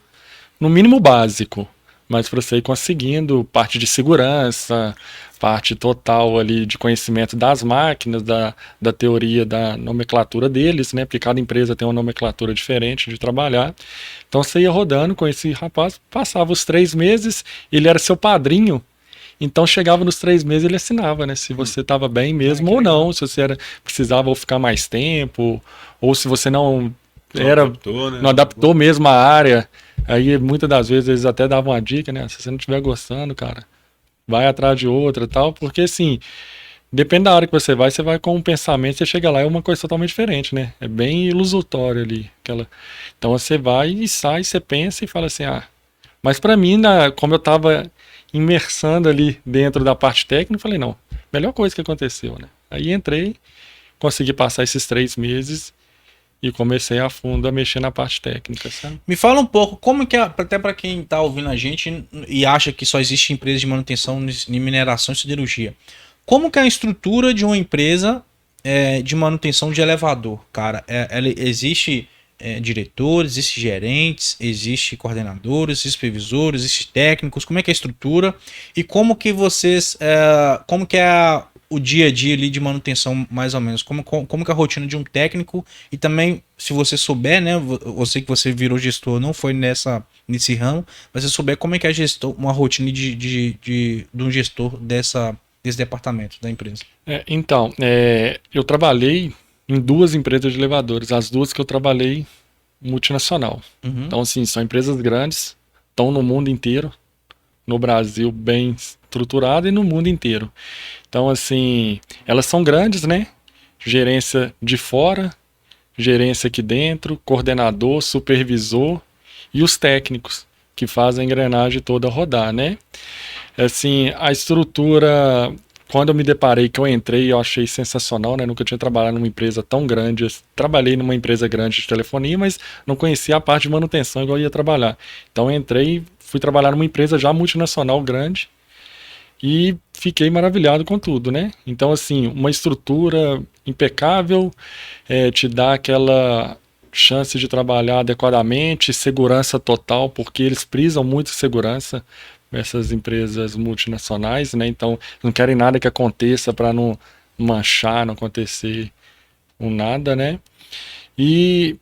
no mínimo básico, mas para você ir conseguindo parte de segurança, parte total ali de conhecimento das máquinas, da teoria da nomenclatura deles, né? Porque cada empresa tem uma nomenclatura diferente de trabalhar. Então você ia rodando com esse rapaz, passava os 3 meses, ele era seu padrinho, então chegava nos 3 meses ele assinava, né? Se você estava bem mesmo ou não, se você precisava ou ficar mais tempo, ou se você não Adaptou, né? não adaptou mesmo a área. Aí muitas das vezes eles até davam uma dica, né? Se você não estiver gostando, cara, vai atrás de outra e tal, porque assim, depende da hora que você vai com um pensamento, você chega lá é uma coisa totalmente diferente, né? É bem ilusório ali, então você vai e sai, você pensa e fala assim, mas pra mim, como eu tava imersando ali dentro da parte técnica, eu falei, não, melhor coisa que aconteceu, né? Aí entrei, consegui passar esses 3 meses e comecei a fundo a mexer na parte técnica, sabe? Me fala um pouco, como que até para quem tá ouvindo a gente e acha que só existe empresa de manutenção em mineração e siderurgia, como que é a estrutura de uma empresa de manutenção de elevador, cara? Ela existe diretores, existe gerentes, existe coordenadores, existe supervisores, existe técnicos, como é que é a estrutura e como que vocês, como que é o dia a dia ali de manutenção, mais ou menos, como que é a rotina de um técnico e também, se você souber, né, eu sei que você virou gestor, não foi nesse ramo, mas se souber como é que é uma rotina de um gestor desse departamento da empresa. Então, eu trabalhei em 2 empresas de elevadores, as 2 que eu trabalhei multinacional. Uhum. Então, assim, são empresas grandes, estão no mundo inteiro, no Brasil bem estruturado e no mundo inteiro. Então, assim, elas são grandes, né? Gerência de fora, gerência aqui dentro, coordenador, supervisor e os técnicos que fazem a engrenagem toda rodar, né? Assim, a estrutura, quando eu me deparei, que eu entrei, eu achei sensacional, né? Nunca tinha trabalhado numa empresa tão grande. Eu trabalhei numa empresa grande de telefonia, mas não conhecia a parte de manutenção igual eu ia trabalhar. Então eu entrei, fui trabalhar numa empresa já multinacional grande e fiquei maravilhado com tudo, né? Então, assim, uma estrutura impecável, te dá aquela chance de trabalhar adequadamente, segurança total, porque eles prisam muito em segurança, essas empresas multinacionais, né? Então, não querem nada que aconteça para não manchar, não acontecer nada, né? E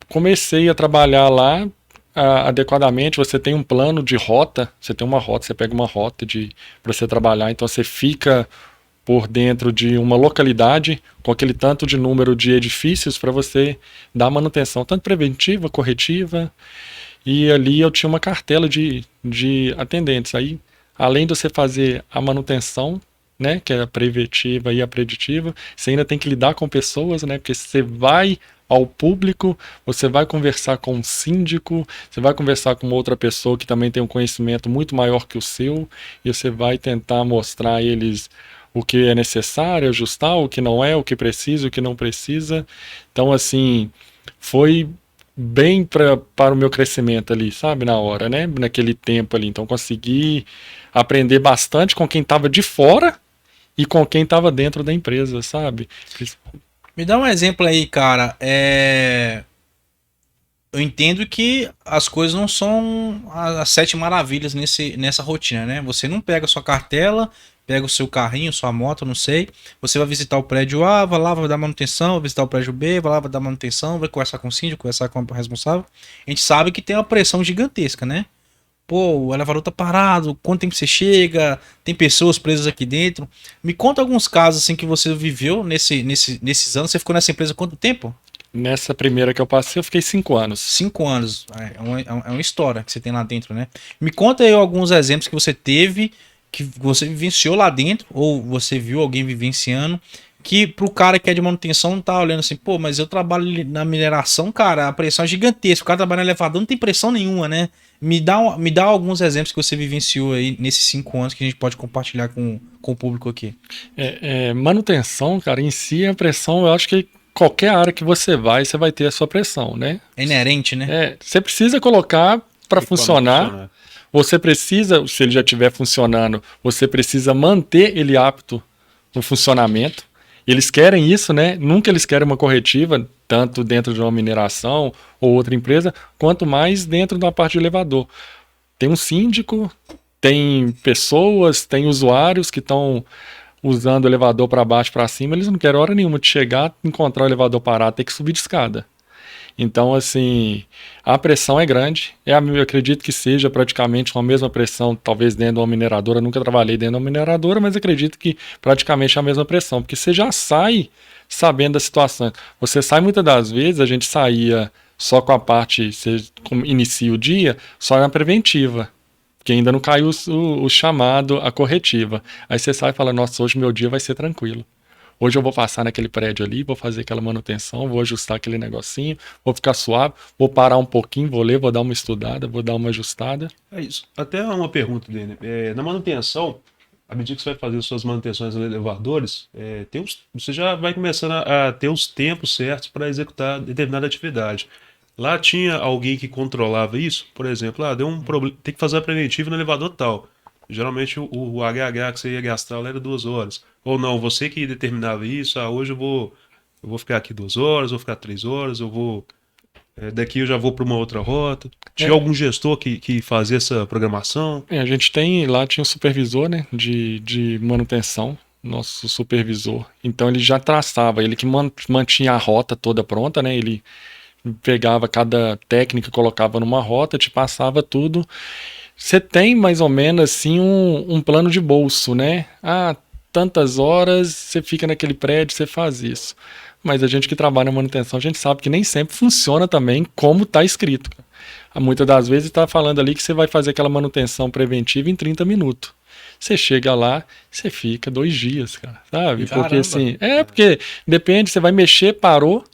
comecei a trabalhar lá adequadamente. Você tem um plano de rota, você tem uma rota, você pega uma rota para você trabalhar, então você fica por dentro de uma localidade com aquele tanto de número de edifícios para você dar manutenção, tanto preventiva, corretiva. E ali eu tinha uma cartela de atendentes. Aí, além de você fazer a manutenção, né, que é a preventiva e a preditiva, você ainda tem que lidar com pessoas, né, porque você vai ao público, você vai conversar com um síndico, você vai conversar com outra pessoa que também tem um conhecimento muito maior que o seu, e você vai tentar mostrar a eles o que é necessário, ajustar o que não é, o que precisa, o que não precisa. Então, assim, foi bem para o meu crescimento ali, sabe, na hora, né, naquele tempo ali. Então, consegui aprender bastante com quem estava de fora e com quem estava dentro da empresa, sabe? Me dá um exemplo aí, cara. Eu entendo que as coisas não são as 7 maravilhas nessa rotina, né? Você não pega a sua cartela, pega o seu carrinho, sua moto, não sei. Você vai visitar o prédio A, vai lá, vai dar manutenção, vai visitar o prédio B, vai lá, vai dar manutenção, vai conversar com o síndico, conversar com o responsável. A gente sabe que tem uma pressão gigantesca, né? Pô, o elevador tá parado, quanto tempo você chega, tem pessoas presas aqui dentro. Me conta alguns casos assim que você viveu nesses anos. Você ficou nessa empresa quanto tempo? Nessa primeira que eu passei, eu fiquei 5 anos. 5 anos. É uma história que você tem lá dentro, né? Me conta aí alguns exemplos que você teve, que você vivenciou lá dentro, ou você viu alguém vivenciando, que pro cara que é de manutenção não tá olhando assim, pô, mas eu trabalho na mineração, cara, a pressão é gigantesca. O cara trabalha no elevador não tem pressão nenhuma, né? Me dá alguns exemplos que você vivenciou aí nesses 5 anos que a gente pode compartilhar com o público aqui. Manutenção, cara, em si a pressão eu acho que qualquer área que você vai ter a sua pressão, né? É inerente, né? Você precisa colocar para funcionar. Você precisa, se ele já estiver funcionando, você precisa manter ele apto no funcionamento. Eles querem isso, né? Nunca eles querem uma corretiva, tanto dentro de uma mineração ou outra empresa, quanto mais dentro da parte de elevador. Tem um síndico, tem pessoas, tem usuários que estão usando o elevador para baixo, para cima, eles não querem hora nenhuma de chegar, encontrar o elevador parado, ter que subir de escada. Então, assim, a pressão é grande. Eu acredito que seja praticamente uma mesma pressão, talvez dentro de uma mineradora. Eu nunca trabalhei dentro de uma mineradora, mas acredito que praticamente é a mesma pressão, porque você já sai sabendo da situação. Você sai muitas das vezes, a gente saía só com a parte, você inicia o dia, só na preventiva, porque ainda não caiu o chamado, a corretiva. Aí você sai e fala, nossa, hoje meu dia vai ser tranquilo. Hoje eu vou passar naquele prédio ali, vou fazer aquela manutenção, vou ajustar aquele negocinho, vou ficar suave, vou parar um pouquinho, vou ler, vou dar uma estudada, vou dar uma ajustada. É isso. Até uma pergunta dele. Na manutenção, à medida que você vai fazer suas manutenções nos elevadores, você já vai começando a ter os tempos certos para executar determinada atividade. Lá tinha alguém que controlava isso? Por exemplo, deu um problema, tem que fazer a preventiva no elevador tal. Geralmente o HH que você ia gastar lá era 2 horas. Ou não, você que determinava isso, hoje eu vou ficar aqui 2 horas, vou ficar 3 horas, daqui eu já vou para uma outra rota. Tinha algum gestor que fazia essa programação? A gente lá tinha um supervisor, né, de manutenção, nosso supervisor. Então ele já traçava, ele que mantinha a rota toda pronta, né, ele pegava cada técnica, colocava numa rota, te passava tudo. Você tem mais ou menos assim um plano de bolso, né? Tantas horas você fica naquele prédio, você faz isso. Mas a gente que trabalha na manutenção, a gente sabe que nem sempre funciona também como está escrito. Muitas das vezes está falando ali que você vai fazer aquela manutenção preventiva em 30 minutos. Você chega lá, você fica 2 dias, cara, sabe? Caramba. Porque assim, porque depende, você vai mexer, parou,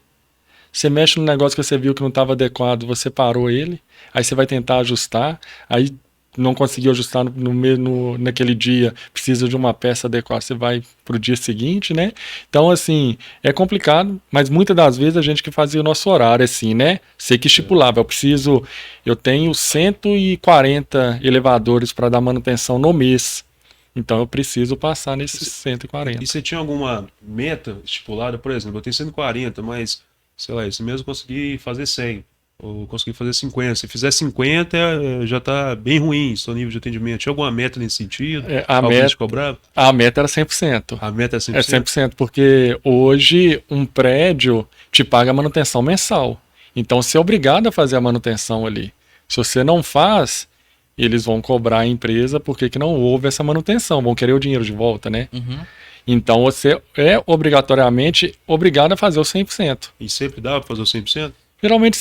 você mexe no negócio que você viu que não estava adequado, você parou ele, aí você vai tentar ajustar, aí não conseguiu ajustar naquele dia, precisa de uma peça adequada, você vai pro dia seguinte, né? Então, assim, é complicado, mas muitas das vezes a gente que fazia o nosso horário, assim, né? Sei que estipulava, eu tenho 140 elevadores para dar manutenção no mês, então eu preciso passar nesses 140. E você tinha alguma meta estipulada? Por exemplo, eu tenho 140, mas, sei lá, esse mês eu consegui fazer 100. Ou consegui fazer 50. Se fizer 50, já está bem ruim o seu nível de atendimento. Tinha alguma meta nesse sentido? A meta era 100%. A meta é 100%? É 100%, porque hoje um prédio te paga a manutenção mensal. Então você é obrigado a fazer a manutenção ali. Se você não faz, eles vão cobrar a empresa porque que não houve essa manutenção. Vão querer o dinheiro de volta, né? Uhum. Então você é obrigatoriamente obrigado a fazer o 100%. E sempre dá para fazer o 100%? Geralmente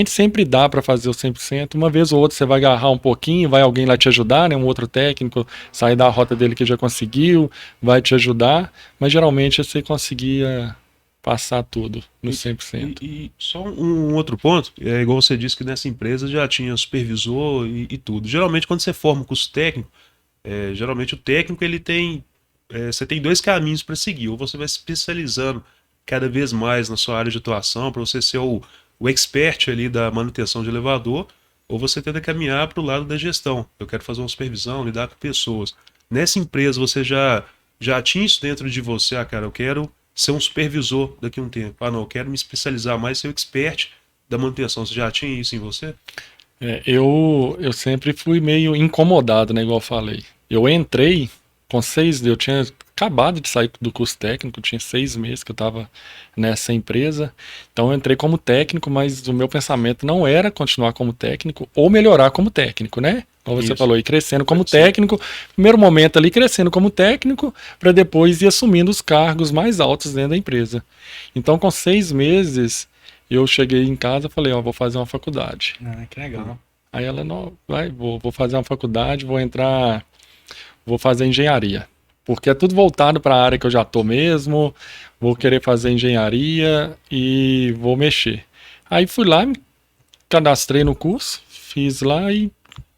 sempre dá para fazer o 100%. Uma vez ou outra você vai agarrar um pouquinho, vai alguém lá te ajudar, né? Um outro técnico sair da rota dele que já conseguiu, vai te ajudar, mas geralmente você conseguia passar tudo no 100%. E só um outro ponto, igual você disse que nessa empresa já tinha supervisor e tudo. Geralmente quando você forma um curso técnico, geralmente o técnico ele tem, você tem 2 caminhos para seguir, ou você vai se especializando cada vez mais na sua área de atuação, para você ser o expert ali da manutenção de elevador, ou você tenta caminhar para o lado da gestão. Eu quero fazer uma supervisão, lidar com pessoas. Nessa empresa você já tinha isso dentro de você, cara, eu quero ser um supervisor daqui a um tempo. Não, eu quero me especializar mais, ser o expert da manutenção. Você já tinha isso em você? Eu sempre fui meio incomodado, né, igual eu falei. Eu entrei eu tinha acabado de sair do curso técnico, tinha 6 meses que eu estava nessa empresa, então eu entrei como técnico, mas o meu pensamento não era continuar como técnico ou melhorar como técnico, né? Como você falou, ir crescendo como técnico, primeiro momento ali crescendo como técnico, para depois ir assumindo os cargos mais altos dentro da empresa. Então com 6 meses, eu cheguei em casa e falei, vou fazer uma faculdade. Que legal. Aí ela, vou fazer uma faculdade, vou fazer engenharia, porque é tudo voltado para a área que eu já estou mesmo, vou querer fazer engenharia e vou mexer. Aí fui lá, me cadastrei no curso, fiz lá e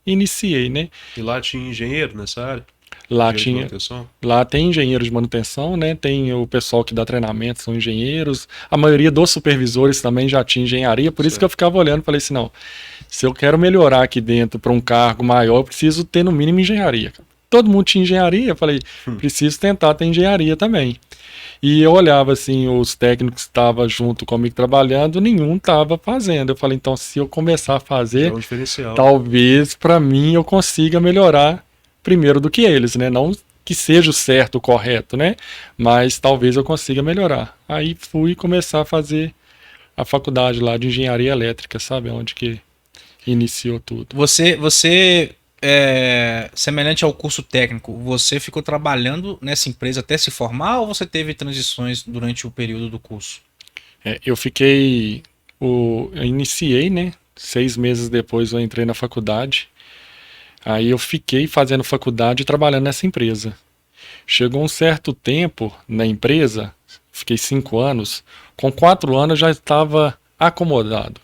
iniciei, né? E lá tinha engenheiro nessa área? Lá Engenheiro de tinha, manutenção? lá tem engenheiros de manutenção, né? Tem o pessoal que dá treinamento, são engenheiros. A maioria dos supervisores também já tinha engenharia, por isso que eu Certo. ficava olhando e falei assim, não, se eu quero melhorar aqui dentro para um cargo maior, eu preciso ter no mínimo engenharia. Todo mundo tinha engenharia, eu falei, preciso tentar ter engenharia também. E eu olhava assim, os técnicos que estavam junto comigo trabalhando, nenhum estava fazendo. Eu falei, então se eu começar a Já é fazer, um diferencial. talvez para mim eu consiga melhorar primeiro do que eles, né? Não que seja o certo, o correto, né? Mas talvez eu consiga melhorar. Aí fui começar a fazer a faculdade lá de engenharia elétrica, sabe? Onde que iniciou tudo. Você semelhante ao curso técnico, você ficou trabalhando nessa empresa até se formar ou você teve transições durante o período do curso? Eu iniciei, né? 6 meses depois eu entrei na faculdade. Aí eu fiquei fazendo faculdade e trabalhando nessa empresa. Chegou um certo tempo na empresa, fiquei 5 anos. Com 4 anos eu já estava acomodado.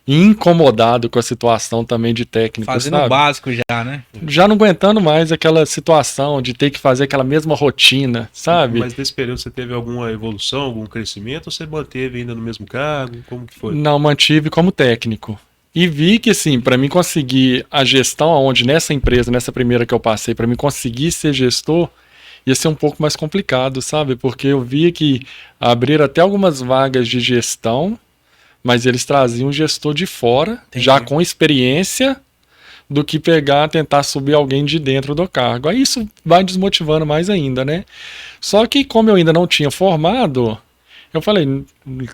E incomodado com a situação também de técnico, Fazendo o sabe? básico já, né? Já não aguentando mais aquela situação de ter que fazer aquela mesma rotina, sabe? Mas nesse período você teve alguma evolução, algum crescimento, ou você manteve ainda no mesmo cargo? Como que foi? Não, mantive como técnico. E vi que, assim, para mim conseguir a gestão, onde nessa empresa, nessa primeira que eu passei, para mim conseguir ser gestor, ia ser um pouco mais complicado, sabe? Porque eu via que abriram até algumas vagas de gestão, mas eles traziam um gestor de fora, Entendi. já com experiência, do que pegar, tentar subir alguém de dentro do cargo. Aí isso vai desmotivando mais ainda, né? Só que como eu ainda não tinha formado, eu falei,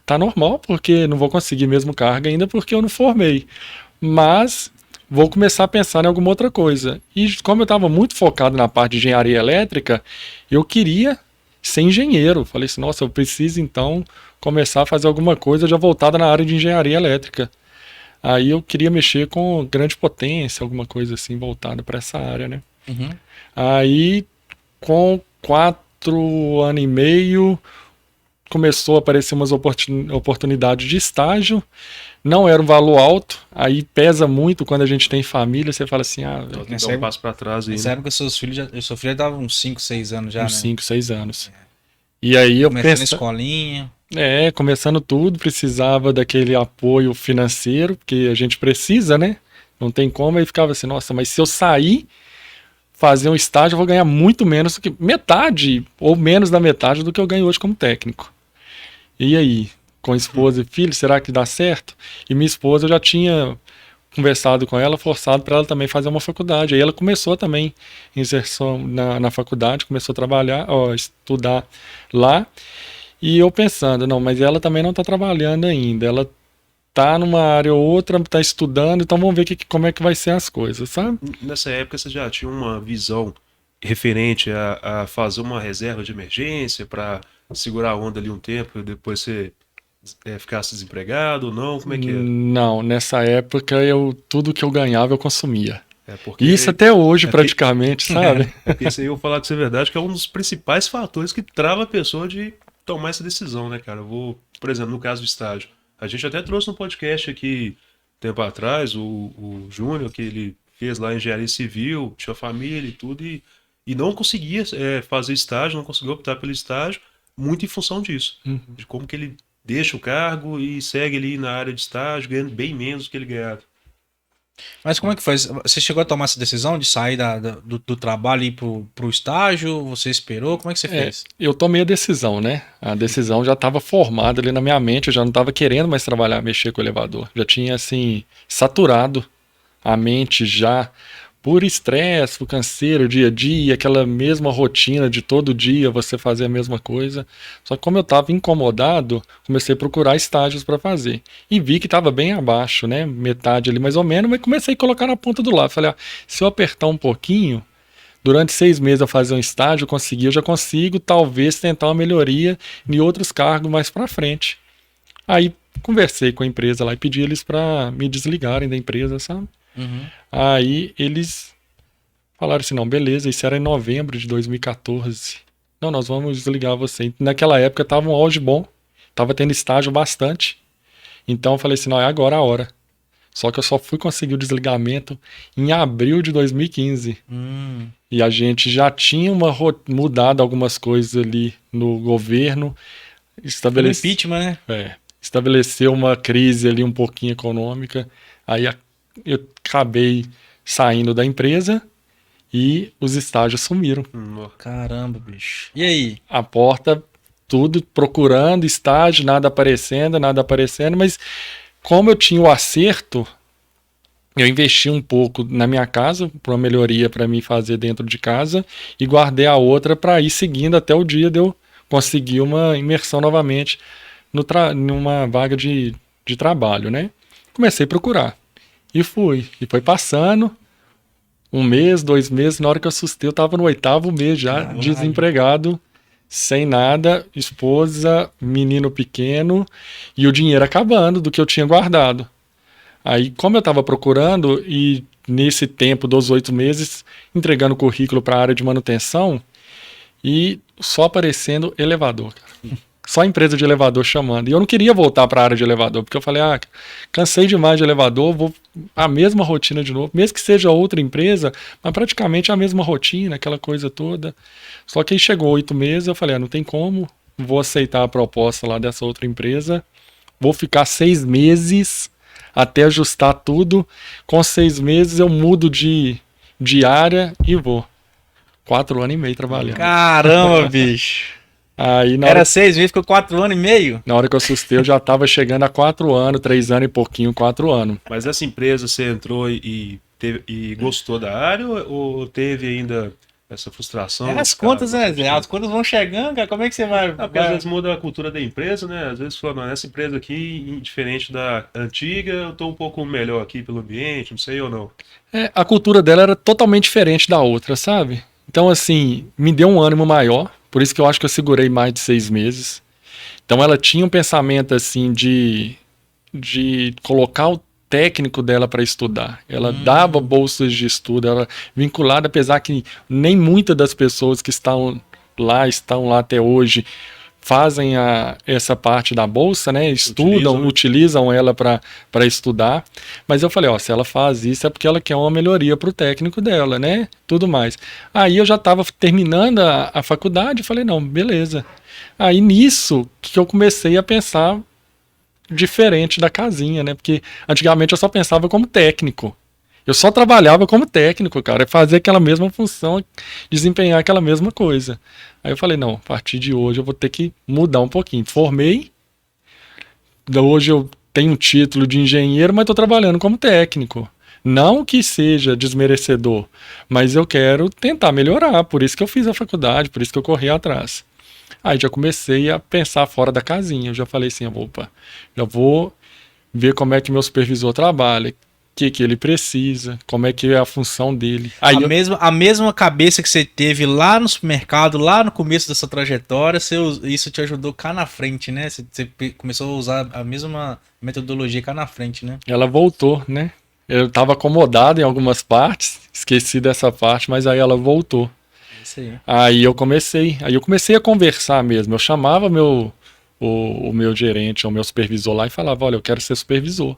tá normal, porque não vou conseguir mesmo cargo ainda porque eu não formei. Mas vou começar a pensar em alguma outra coisa. E como eu estava muito focado na parte de engenharia elétrica, eu queria ser engenheiro. Falei assim, nossa, eu preciso então começar a fazer alguma coisa já voltada na área de engenharia elétrica. Aí eu queria mexer com grande potência, alguma coisa assim voltada para essa área, né? Uhum. Aí, com 4 anos e meio, começou a aparecer umas oportunidades de estágio. Não era um valor alto, aí pesa muito quando a gente tem família. Você fala assim, Então tem que Nessa dar um época- passo para trás aí, Nessa né? época, seus filhos seu filho já dava uns 5, 6 anos já, uns né? 5, 6 anos. E aí eu Começando na pensei, escolinha. começando tudo, precisava daquele apoio financeiro, porque a gente precisa, né? Não tem como. Aí ficava assim, nossa, mas se eu sair, fazer um estágio, eu vou ganhar muito menos do que metade, ou menos da metade do que eu ganho hoje como técnico. E aí, com esposa e filho, será que dá certo? E minha esposa, eu já tinha conversado com ela, forçado para ela também fazer uma faculdade. Aí ela começou também inserção na faculdade, começou a trabalhar, estudar lá. E eu pensando, não, mas ela também não está trabalhando ainda. Ela tá numa área ou outra, está estudando, então vamos ver como é que vai ser as coisas, sabe? Nessa época você já tinha uma visão referente a fazer uma reserva de emergência para segurar a onda ali um tempo e depois você ficasse desempregado ou não? Como é que era? Não, nessa época tudo que eu ganhava eu consumia. Porque Isso até hoje, é praticamente, sabe? porque isso aí eu vou falar com você a verdade, que é um dos principais fatores que trava a pessoa de tomar essa decisão, né, cara? Eu vou, por exemplo, no caso do estágio, a gente até trouxe um podcast aqui tempo atrás, o Júnior, que ele fez lá engenharia civil, tinha família e tudo, e não conseguia fazer estágio, não conseguiu optar pelo estágio, muito em função disso, de como que ele deixa o cargo e segue ali na área de estágio, ganhando bem menos do que ele ganhava. Mas como é que foi? Você chegou a tomar essa decisão de sair do trabalho e ir pro estágio? Você esperou? Como é que você fez? Eu tomei a decisão, né? A decisão já estava formada ali na minha mente, eu já não estava querendo mais trabalhar, mexer com o elevador. Já tinha, assim, saturado a mente já por estresse, por canseiro, dia a dia, aquela mesma rotina de todo dia você fazer a mesma coisa. Só que como eu estava incomodado, comecei a procurar estágios para fazer. E vi que estava bem abaixo, né? Metade ali mais ou menos, mas comecei a colocar na ponta do lápis. Falei, se eu apertar um pouquinho, durante 6 meses eu fazer um estágio, eu já consigo talvez tentar uma melhoria em outros cargos mais para frente. Aí conversei com a empresa lá e pedi eles para me desligarem da empresa, sabe? Uhum. Aí eles falaram assim, não, beleza, isso era em novembro de 2014. Não, nós vamos desligar você. Naquela época tava um auge bom, tava tendo estágio bastante. Então eu falei assim, não, é agora a hora. Só que eu só fui conseguir o desligamento em abril de 2015. E a gente já tinha mudado algumas coisas ali no governo. Impeachment, né? Estabeleceu uma crise ali um pouquinho econômica. Aí eu acabei saindo da empresa e os estágios sumiram. Caramba, bicho. E aí? A porta, tudo procurando estágio, nada aparecendo, mas como eu tinha o acerto, eu investi um pouco na minha casa, para uma melhoria para mim fazer dentro de casa, e guardei a outra para ir seguindo até o dia de eu conseguir uma imersão novamente numa vaga de trabalho, né? Comecei a procurar. E fui. E foi passando 1 mês, 2 meses, na hora que eu assustei, eu estava no 8º mês já, desempregado, sem nada, esposa, menino pequeno, e o dinheiro acabando do que eu tinha guardado. Aí, como eu estava procurando, e nesse tempo dos 8 meses, entregando currículo para a área de manutenção, e só aparecendo elevador, cara. Só empresa de elevador chamando. E eu não queria voltar para a área de elevador, porque eu falei, cansei demais de elevador, vou a mesma rotina de novo, mesmo que seja outra empresa, mas praticamente a mesma rotina, aquela coisa toda. Só que aí chegou 8 meses, eu falei, não tem como, vou aceitar a proposta lá dessa outra empresa, vou ficar 6 meses até ajustar tudo. Com 6 meses eu mudo de área e vou. 4 anos e meio trabalhando. Caramba, bicho. Aí, era 6 meses, ficou 4 anos e meio? Na hora que eu assustei, eu já estava chegando a 4 anos, 3 anos e pouquinho, 4 anos. Mas essa empresa você entrou e gostou da área ou teve ainda essa frustração? As contas, né? As contas vão chegando, cara. Como é que você vai... Porque às vezes muda a cultura da empresa, né? Às vezes fala, nessa empresa aqui, diferente da antiga, eu tô um pouco melhor aqui pelo ambiente, não sei ou não. A cultura dela era totalmente diferente da outra, sabe? Então, assim, me deu um ânimo maior. Por isso que eu acho que eu segurei mais de 6 meses. Então ela tinha um pensamento assim de colocar o técnico dela para estudar. Ela dava bolsas de estudo, ela vinculada, apesar que nem muitas das pessoas que estão lá até hoje, fazem essa parte da bolsa, né? Estudam, utilizam ela para estudar. Mas eu falei, se ela faz isso é porque ela quer uma melhoria para o técnico dela, né? Tudo mais. Aí eu já estava terminando a faculdade, falei, não, beleza. Aí nisso que eu comecei a pensar diferente da casinha, né? Porque antigamente eu só pensava como técnico. Eu só trabalhava como técnico, cara, fazer aquela mesma função, desempenhar aquela mesma coisa. Aí eu falei, não, a partir de hoje eu vou ter que mudar um pouquinho. Formei, hoje eu tenho um título de engenheiro, mas estou trabalhando como técnico. Não que seja desmerecedor, mas eu quero tentar melhorar, por isso que eu fiz a faculdade, por isso que eu corri atrás. Aí já comecei a pensar fora da casinha, eu já falei assim, opa, já vou ver como é que meu supervisor trabalha, que ele precisa, como é que é a função dele. Aí a mesma cabeça que você teve lá no supermercado, lá no começo dessa trajetória, isso te ajudou cá na frente, né? Você começou a usar a mesma metodologia cá na frente, né? Ela voltou, né? Eu estava acomodado em algumas partes, esqueci dessa parte, mas aí ela voltou. Isso aí. Aí eu comecei a conversar mesmo. Eu chamava o meu gerente, o meu supervisor lá e falava, olha, eu quero ser supervisor.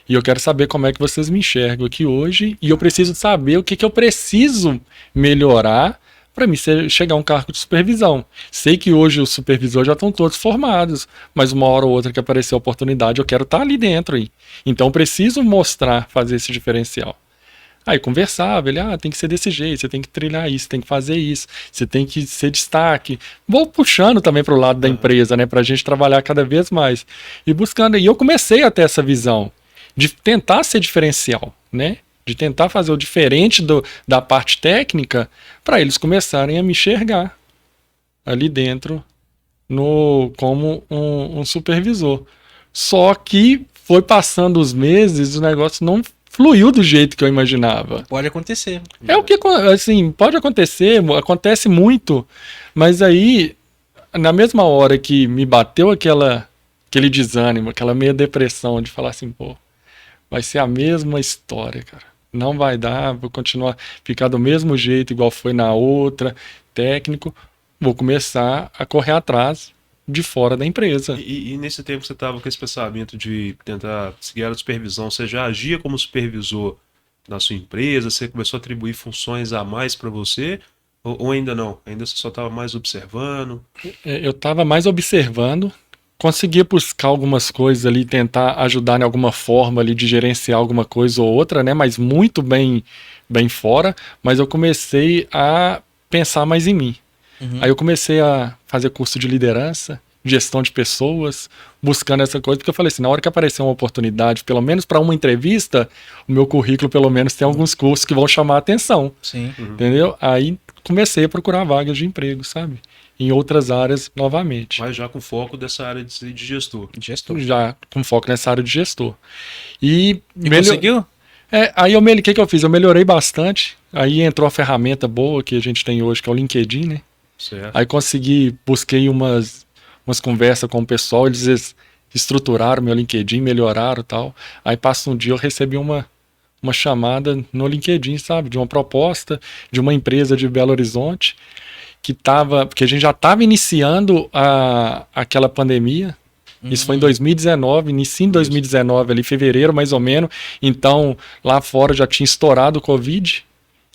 E eu quero saber como é que vocês me enxergam aqui hoje. E eu preciso saber o que eu preciso melhorar para mim chegar a um cargo de supervisão. Sei que hoje os supervisores já estão todos formados, mas uma hora ou outra que aparecer a oportunidade, eu quero estar ali dentro. Aí. Então eu preciso fazer esse diferencial. Aí conversava, ele, tem que ser desse jeito, você tem que trilhar isso, tem que fazer isso, você tem que ser destaque. Vou puxando também para o lado da empresa, né, para a gente trabalhar cada vez mais. E buscando, e eu comecei a ter essa visão de tentar ser diferencial, né? De tentar fazer o diferente da parte técnica para eles começarem a me enxergar ali dentro como um supervisor. Só que foi passando os meses, o negócio não fluiu do jeito que eu imaginava. Pode acontecer. É o que, assim, pode acontecer, acontece muito, mas aí, na mesma hora que me bateu aquele desânimo, aquela meia depressão de falar assim, pô, vai ser a mesma história, cara. Não vai dar, vou continuar, ficar do mesmo jeito, igual foi na outra, técnico. Vou começar a correr atrás de fora da empresa. E nesse tempo que você estava com esse pensamento de tentar seguir a supervisão, você já agia como supervisor na sua empresa? Você começou a atribuir funções a mais para você? Ou ainda não? Ainda você só estava mais observando? Eu estava mais observando, conseguia buscar algumas coisas ali, tentar ajudar em alguma forma ali de gerenciar alguma coisa ou outra, né? Mas muito bem fora. Mas eu comecei a pensar mais em mim. Aí eu comecei a fazer curso de liderança, gestão de pessoas, buscando essa coisa, porque eu falei assim, na hora que aparecer uma oportunidade, pelo menos para uma entrevista, o meu currículo pelo menos tem alguns cursos que vão chamar a atenção, Sim. entendeu? Aí comecei a procurar vagas de emprego, sabe? Em outras áreas novamente. Mas já com foco dessa área de gestor. Gestor. Já com foco nessa área de gestor. E conseguiu? Aí o que eu fiz? Eu melhorei bastante. Aí entrou a ferramenta boa que a gente tem hoje, que é o LinkedIn, né? Certo. Aí busquei umas conversas com o pessoal, eles estruturaram meu LinkedIn, melhoraram e tal. Aí passa um dia eu recebi uma chamada no LinkedIn, sabe? De uma proposta de uma empresa de Belo Horizonte porque a gente já estava iniciando aquela pandemia. Isso foi em 2019, início em 2019, ali, fevereiro mais ou menos. Então, lá fora já tinha estourado o Covid.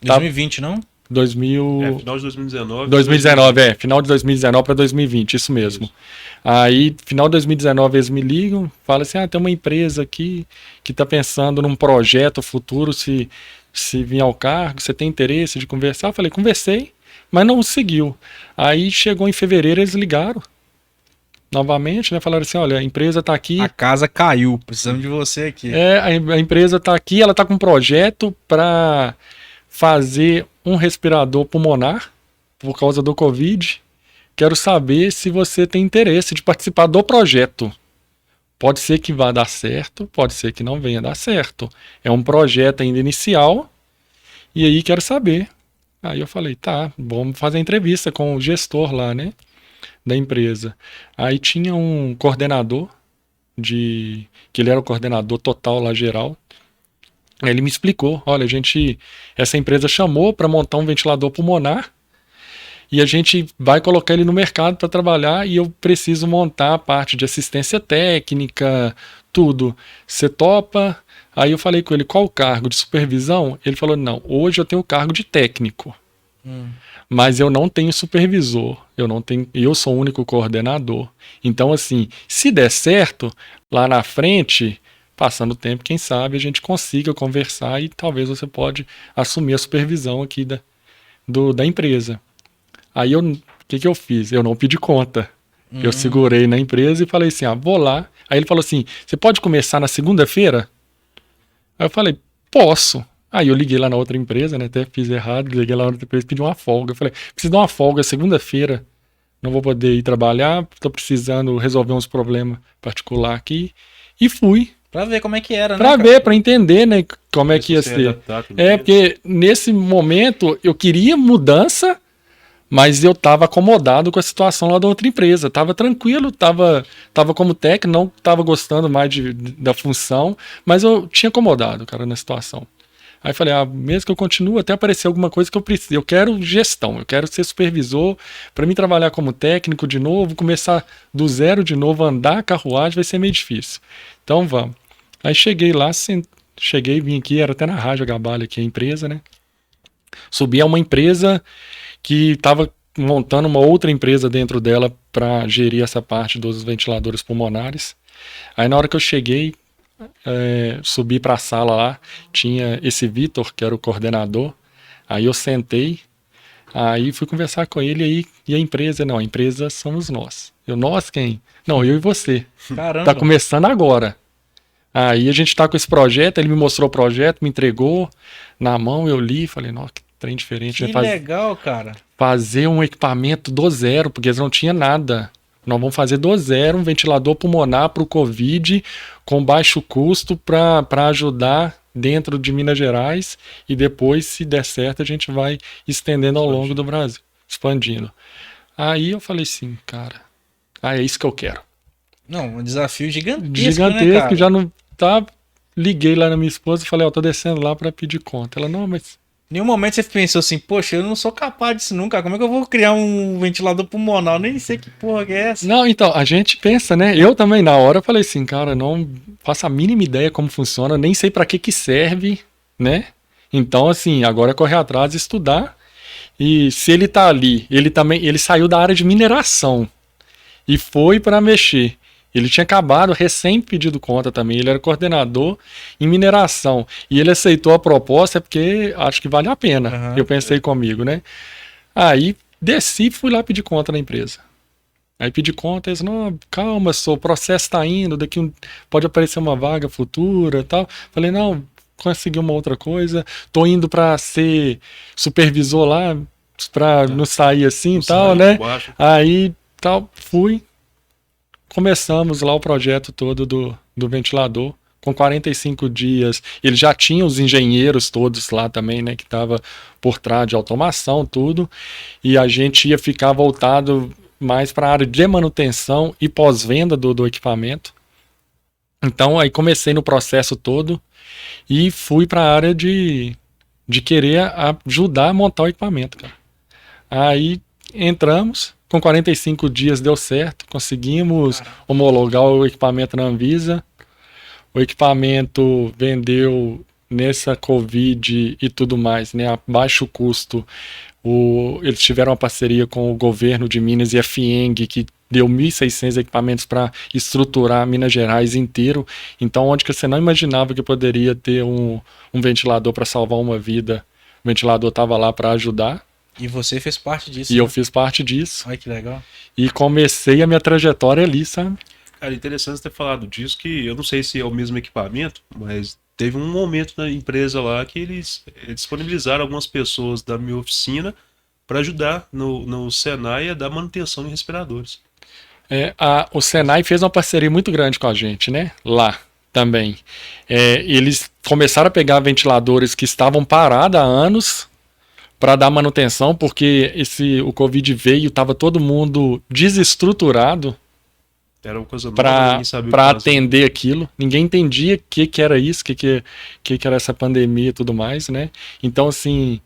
2020, não? Final de 2019. 2019, final de 2019 para 2020, isso mesmo. Isso. Aí, final de 2019, eles me ligam, falam assim, tem uma empresa aqui que está pensando num projeto futuro, se vir ao cargo, você tem interesse de conversar? Eu falei, conversei, mas não seguiu. Aí, chegou em fevereiro, eles ligaram novamente, né? Falaram assim, olha, a empresa está aqui... A casa caiu, precisamos de você aqui. A empresa está aqui, ela está com um projeto para fazer um respirador pulmonar por causa do Covid. Quero saber se você tem interesse de participar do projeto. Pode ser que vá dar certo, pode ser que não venha dar certo. É um projeto ainda inicial e aí quero saber. Aí eu falei, tá, vamos fazer a entrevista com o gestor lá, né, da empresa. Aí tinha um coordenador, que ele era o coordenador total lá, geral. Aí ele me explicou, olha, essa empresa chamou para montar um ventilador pulmonar e a gente vai colocar ele no mercado para trabalhar e eu preciso montar a parte de assistência técnica, tudo. Você topa? Aí eu falei com ele, qual o cargo de supervisão? Ele falou, não, hoje eu tenho o cargo de técnico, mas eu não tenho supervisor, eu sou o único coordenador. Então, assim, se der certo, lá na frente... Passando o tempo, quem sabe a gente consiga conversar e talvez você pode assumir a supervisão aqui da empresa. Aí o que eu fiz? Eu não pedi conta. Eu segurei na empresa e falei assim, vou lá. Aí ele falou assim, você pode começar na segunda-feira? Aí eu falei, posso. Aí eu liguei lá na outra empresa, né? Até fiz errado, liguei lá na outra empresa e pedi uma folga. Eu falei, preciso dar uma folga segunda-feira. Não vou poder ir trabalhar, estou precisando resolver uns problemas particulares aqui. E fui. Pra ver como é que era, né? Pra ver, pra entender, né, como é que ia ser. Porque nesse momento eu queria mudança, mas eu tava acomodado com a situação lá da outra empresa. Tava tranquilo, tava como técnico, não tava gostando mais da função, mas eu tinha acomodado, cara, na situação. Aí falei, mesmo que eu continue, até aparecer alguma coisa que eu preciso. Eu quero gestão, eu quero ser supervisor, para mim trabalhar como técnico de novo, começar do zero de novo, andar a carruagem vai ser meio difícil. Então vamos. Aí cheguei lá, vim aqui, era até na Rádio Gabalho aqui a empresa, né? Subi a uma empresa que estava montando uma outra empresa dentro dela para gerir essa parte dos ventiladores pulmonares. Aí na hora que eu cheguei, subi para a sala lá, tinha esse Vitor, que era o coordenador. Aí eu sentei, aí fui conversar com ele aí, e a empresa? Não, a empresa somos nós. Nós quem? Não, eu e você. Caramba. Tá começando agora. Aí a gente tá com esse projeto, ele me mostrou o projeto, me entregou na mão, eu li, falei, nossa, que trem diferente. Que legal, cara. Fazer um equipamento do zero, porque eles não tinham nada. Nós vamos fazer do zero um ventilador pulmonar para o Covid, com baixo custo, para ajudar dentro de Minas Gerais, e depois, se der certo, a gente vai estendendo ao longo do Brasil, expandindo. Aí eu falei assim, cara, é isso que eu quero. Não, um desafio gigantesco, gigantesco, né, cara? Já não tá. Liguei lá na minha esposa e falei, tô descendo lá para pedir conta. Ela, não, mas nenhum momento você pensou assim, poxa, eu não sou capaz disso nunca. Como é que eu vou criar um ventilador pulmonar? Eu nem sei que porra que é essa. Não, então, a gente pensa, né? Eu também, na hora, falei assim, cara, não faço a mínima ideia como funciona, nem sei pra que serve, né? Então, assim, agora é correr atrás e estudar. E se ele tá ali, ele saiu da área de mineração e foi pra mexer. Ele tinha acabado, recém pedido conta também, ele era coordenador em mineração. E ele aceitou a proposta porque acho que vale a pena. Aham. Eu pensei comigo, né? Aí desci e fui lá pedir conta na empresa. Aí pedi conta, eles, não, calma, o processo tá indo, pode aparecer uma vaga futura e tal. Falei, não, consegui uma outra coisa, tô indo pra ser supervisor lá, pra não sair assim e tal, né? Aí, tal, fui, começamos lá o projeto todo do ventilador, com 45 dias, ele já tinha os engenheiros todos lá também, né, que tava por trás de automação, tudo, e a gente ia ficar voltado mais para a área de manutenção e pós-venda do equipamento. Então aí comecei no processo todo e fui para a área de querer ajudar a montar o equipamento, cara. Aí entramos, com 45 dias deu certo, conseguimos homologar o equipamento na Anvisa. O equipamento vendeu nessa Covid e tudo mais, né, a baixo custo. Eles tiveram uma parceria com o governo de Minas e a FIENG, que deu 1.600 equipamentos para estruturar Minas Gerais inteiro. Então, onde que você não imaginava que poderia ter um ventilador para salvar uma vida, o ventilador estava lá para ajudar. E você fez parte disso. E né? eu fiz parte disso. Olha que legal. E comecei a minha trajetória ali, sabe? Cara, interessante você ter falado disso, que eu não sei se é o mesmo equipamento, mas teve um momento na empresa lá que eles disponibilizaram algumas pessoas da minha oficina para ajudar no Senai a dar manutenção em respiradores. O Senai fez uma parceria muito grande com a gente, né? Lá também. Eles começaram a pegar ventiladores que estavam parados há anos para dar manutenção, porque o Covid veio, estava todo mundo desestruturado Era uma coisa nova, para atender aquilo. Ninguém entendia o que era isso, o que era essa pandemia e tudo mais, né? Então, assim,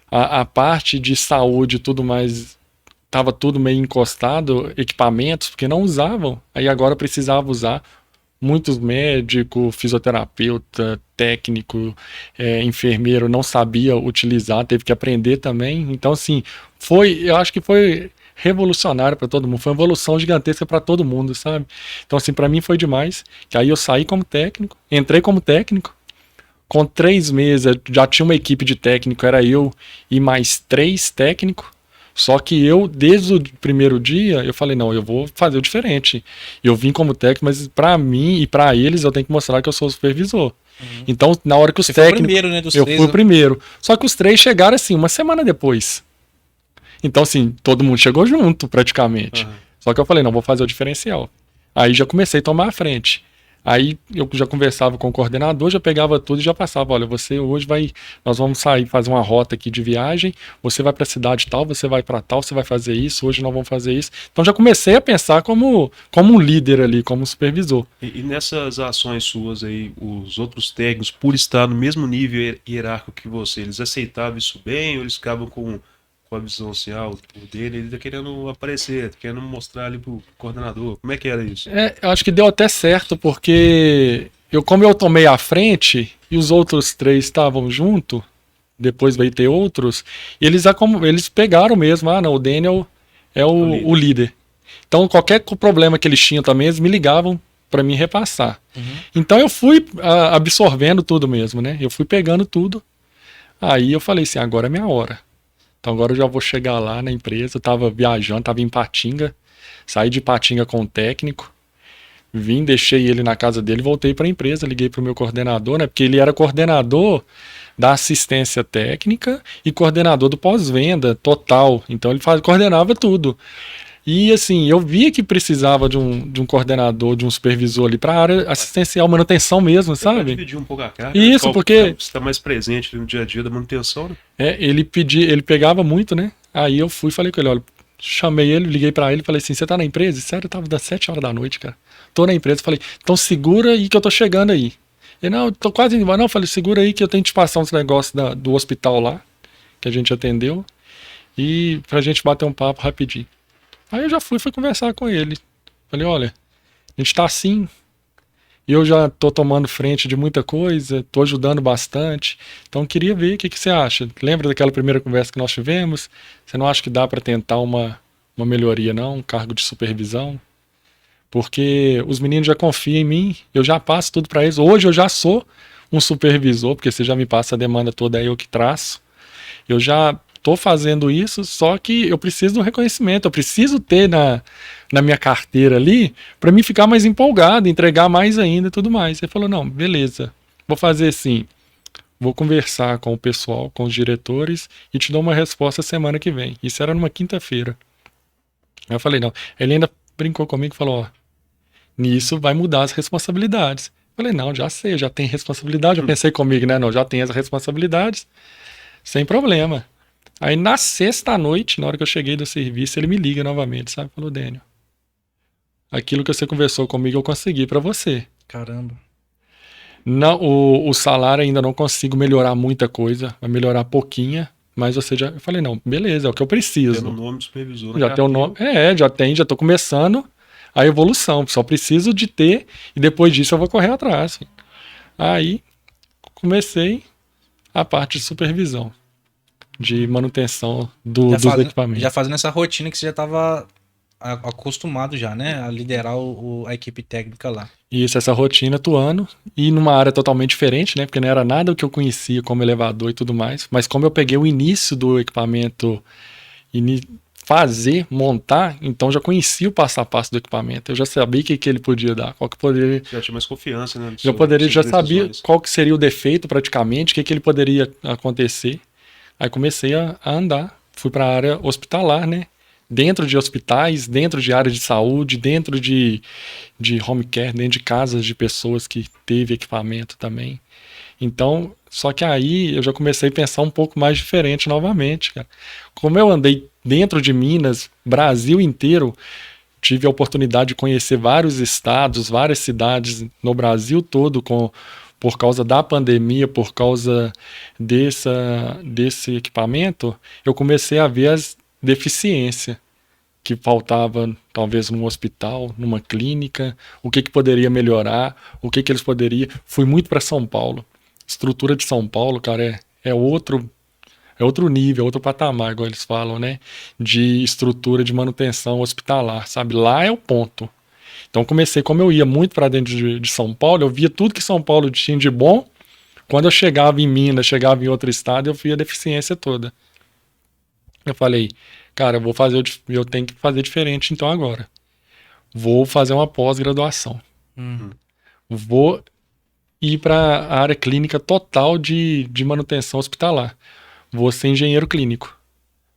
a parte de saúde e tudo mais, estava tudo meio encostado, equipamentos, porque não usavam. Aí agora precisava usar. Muitos médicos, fisioterapeuta, técnico, enfermeiro não sabia utilizar, teve que aprender também. Então, assim, eu acho que foi revolucionário para todo mundo, foi uma evolução gigantesca para todo mundo, sabe? Então, assim, para mim foi demais. Que aí eu saí como técnico, entrei como técnico, com 3 meses já tinha uma equipe de técnico, era eu e mais 3 técnicos. Só que eu, desde o primeiro dia, eu falei, não, eu vou fazer o diferente. Eu vim como técnico, mas para mim e para eles eu tenho que mostrar que eu sou o supervisor. Uhum. Então, na hora que os técnicos... Foi o primeiro, né, dos eu 3, fui o primeiro. Só que os 3 chegaram assim, uma semana depois. Então, assim, todo mundo chegou junto, praticamente. Uhum. Só que eu falei, não, vou fazer o diferencial. Aí já comecei a tomar a frente. Aí eu já conversava com o coordenador, já pegava tudo e já passava, olha, você hoje nós vamos sair, fazer uma rota aqui de viagem, você vai para a cidade tal, você vai para tal, você vai fazer isso, hoje nós vamos fazer isso. Então já comecei a pensar como um líder ali, como um supervisor. E nessas ações suas aí, os outros técnicos, por estar no mesmo nível hierárquico que você, eles aceitavam isso bem ou eles ficavam com a visão assim, o dele, ele tá querendo aparecer, tá querendo mostrar ali pro coordenador. Como é que era isso? Eu acho que deu até certo, porque como eu tomei a frente e os outros 3 estavam junto, depois veio ter outros, eles pegaram mesmo, não, o Daniel é o líder. Então qualquer problema que eles tinham também, eles me ligavam para me repassar. Uhum. Então eu fui absorvendo tudo mesmo, né? Eu fui pegando tudo. Aí eu falei assim, agora é minha hora. Então agora eu já vou chegar lá na empresa, eu tava viajando, tava em Patinga, saí de Patinga com o técnico, vim, deixei ele na casa dele, voltei para a empresa, liguei pro meu coordenador, né, porque ele era coordenador da assistência técnica e coordenador do pós-venda total, então ele coordenava tudo. E assim, eu via que precisava de um coordenador, de um supervisor ali para a área assistencial, manutenção mesmo, sabe? Pra dividir um pouco a carga. Isso, porque... Você está mais presente no dia a dia da manutenção, né? Ele pegava muito, né? Aí eu fui e falei com ele, olha, chamei ele, liguei para ele e falei assim, você tá na empresa? Sério, eu tava das 7 horas da noite, cara. Tô na empresa, falei, então segura aí que eu tô chegando aí. Ele, não, tô quase indo, não, eu falei, segura aí que eu tenho que te passar uns negócios do hospital lá. que a gente atendeu e pra gente bater um papo rapidinho. Aí eu já fui conversar com ele. Falei, olha, a gente tá assim, eu já tô tomando frente de muita coisa, tô ajudando bastante, então queria ver o que você acha. Lembra daquela primeira conversa que nós tivemos? Você não acha que dá para tentar uma melhoria não, um cargo de supervisão? Porque os meninos já confiam em mim, eu já passo tudo para eles. Hoje eu já sou um supervisor, porque você já me passa a demanda toda, é eu que traço. Eu já estou fazendo isso, só que eu preciso de um reconhecimento, eu preciso ter na minha carteira ali para mim ficar mais empolgado, entregar mais ainda e tudo mais. Ele falou, não, beleza, vou fazer assim, vou conversar com o pessoal, com os diretores e te dou uma resposta semana que vem. Isso era numa quinta-feira. Aí eu falei, não. Ele ainda brincou comigo e falou, ó, nisso vai mudar as responsabilidades. Eu falei, não, já sei, já tem responsabilidade. Eu pensei comigo, né, não, já tem as responsabilidades, sem problema. Aí na sexta-noite, na hora que eu cheguei do serviço, ele me liga novamente, sabe? Falou, Daniel, aquilo que você conversou comigo eu consegui pra você. Caramba. Não, o salário ainda não consigo melhorar muita coisa, vai melhorar pouquinha, mas você já... Eu falei, não, beleza, é o que eu preciso. Tendo o nome do supervisor. Já tem o nome, já tô começando a evolução, só preciso de ter e depois disso eu vou correr atrás. Aí comecei a parte de supervisão, de manutenção dos equipamentos. Já fazendo essa rotina que você já estava acostumado já, né? A liderar a equipe técnica lá. Isso, essa rotina atuando e numa área totalmente diferente, né? Porque não era nada o que eu conhecia como elevador e tudo mais. Mas como eu peguei o início do equipamento montar, então já conhecia o passo a passo do equipamento. Eu já sabia o que ele podia dar, qual que poderia... Já tinha mais confiança, né? Já sabia qual que seria o defeito praticamente, o que ele poderia acontecer. Aí comecei a andar, fui para a área hospitalar, né? Dentro de hospitais, dentro de área de saúde, dentro de home care, dentro de casas de pessoas que teve equipamento também. Então, só que aí eu já comecei a pensar um pouco mais diferente novamente, cara. Como eu andei dentro de Minas, Brasil inteiro, tive a oportunidade de conhecer vários estados, várias cidades no Brasil todo por causa da pandemia, por causa desse equipamento, eu comecei a ver as deficiências que faltava talvez num hospital, numa clínica, o que poderia melhorar, o que eles poderiam... Fui muito para São Paulo. Estrutura de São Paulo, cara, é outro nível, outro patamar, igual eles falam, né? De estrutura de manutenção hospitalar, sabe? Lá é o ponto. Então comecei, como eu ia muito para dentro de São Paulo, eu via tudo que São Paulo tinha de bom. Quando eu chegava em Minas, chegava em outro estado, eu via a deficiência toda. Eu falei, cara, eu tenho que fazer diferente então agora. Vou fazer uma pós-graduação. Vou ir para a área clínica total de manutenção hospitalar. Vou ser engenheiro clínico.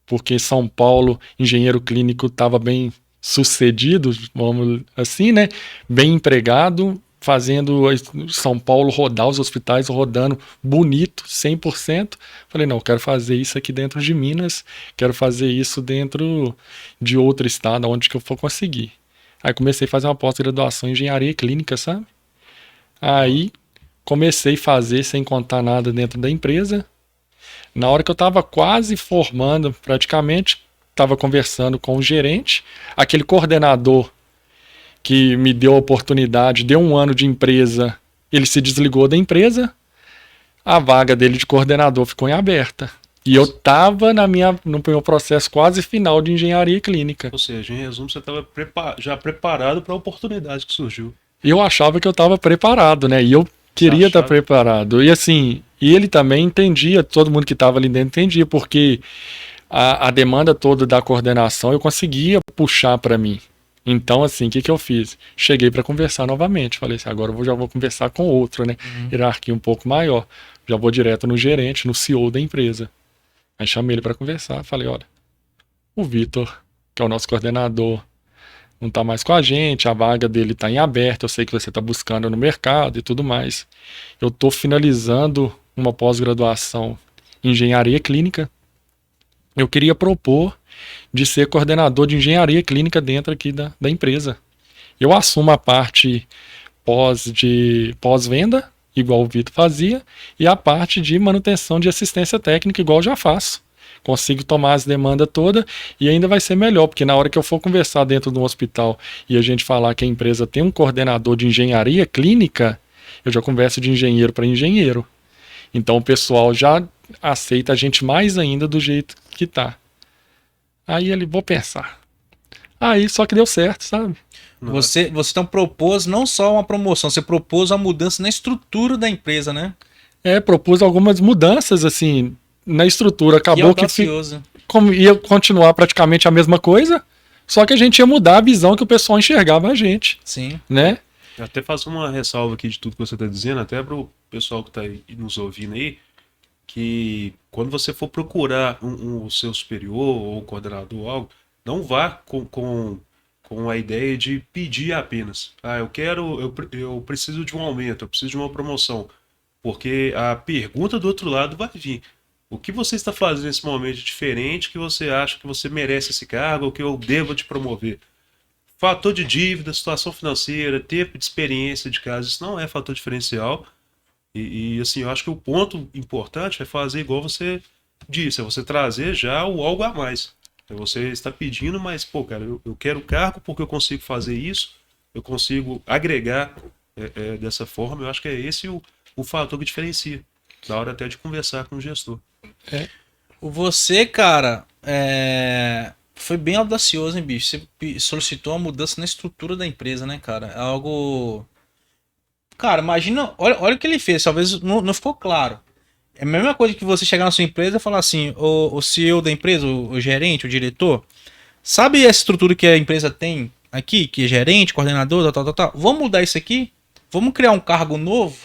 Porque São Paulo, engenheiro clínico estava bem sucedido, vamos assim, né? Bem empregado, fazendo São Paulo rodar, os hospitais rodando bonito, 100%. Falei, não, eu quero fazer isso aqui dentro de Minas, quero fazer isso dentro de outro estado, onde que eu for conseguir. Aí comecei a fazer uma pós-graduação em engenharia clínica, sabe? Aí comecei a fazer sem contar nada dentro da empresa. Na hora que eu estava quase formando, praticamente, estava conversando com o gerente, aquele coordenador que me deu a oportunidade, deu 1 ano de empresa, ele se desligou da empresa, a vaga dele de coordenador ficou em aberta. E eu estava no meu processo quase final de engenharia clínica. Ou seja, em resumo, você estava já preparado para a oportunidade que surgiu. Eu achava que eu estava preparado, né? E eu queria estar preparado. E assim, ele também entendia, todo mundo que estava ali dentro entendia, porque a demanda toda da coordenação eu conseguia puxar para mim. Então, assim, o que eu fiz? Cheguei para conversar novamente. Falei assim, agora eu já vou conversar com outro, né? Hierarquia um pouco maior. Já vou direto no gerente, no CEO da empresa. Aí chamei ele para conversar. Falei, olha, o Vitor, que é o nosso coordenador, não tá mais com a gente, a vaga dele tá em aberto, eu sei que você tá buscando no mercado e tudo mais. Eu tô finalizando uma pós-graduação em engenharia clínica. Eu queria propor de ser coordenador de engenharia clínica dentro aqui da empresa. Eu assumo a parte pós-venda, igual o Vitor fazia, e a parte de manutenção de assistência técnica, igual eu já faço. consigo tomar as demandas todas e ainda vai ser melhor, porque na hora que eu for conversar dentro de um hospital e a gente falar que a empresa tem um coordenador de engenharia clínica, eu já converso de engenheiro para engenheiro. Então o pessoal já aceita a gente mais ainda do jeito que tá. Aí ele, vou pensar. Aí só que deu certo, sabe? Você então propôs não só uma promoção, você propôs uma mudança na estrutura da empresa, né? Propus algumas mudanças, assim, na estrutura. Acabou que ia continuar praticamente a mesma coisa, só que a gente ia mudar a visão que o pessoal enxergava a gente. Sim. Né? Até faço uma ressalva aqui de tudo que você está dizendo, até para o pessoal que está nos ouvindo aí, que quando você for procurar o seu superior ou coordenador ou algo, não vá com a ideia de pedir apenas. Eu preciso de um aumento, eu preciso de uma promoção. Porque a pergunta do outro lado vai vir. O que você está fazendo nesse momento de diferente que você acha que você merece esse cargo ou que eu devo te promover? Fator de dívida, situação financeira, tempo de experiência de casa, isso não é fator diferencial. E assim, eu acho que o ponto importante é fazer igual você disse, é você trazer já o algo a mais. Você está pedindo, mas, pô, cara, eu quero cargo porque eu consigo fazer isso, eu consigo agregar dessa forma. Eu acho que é esse o fator que diferencia. Na hora até de conversar com o gestor. Você, cara, foi bem audacioso, hein, bicho? Você solicitou uma mudança na estrutura da empresa, né, cara? É algo... Cara, imagina... Olha o que ele fez, talvez não ficou claro. É a mesma coisa que você chegar na sua empresa e falar assim, o CEO da empresa, o gerente, o diretor, sabe essa estrutura que a empresa tem aqui, que é gerente, coordenador, tal. Vamos mudar isso aqui? Vamos criar um cargo novo?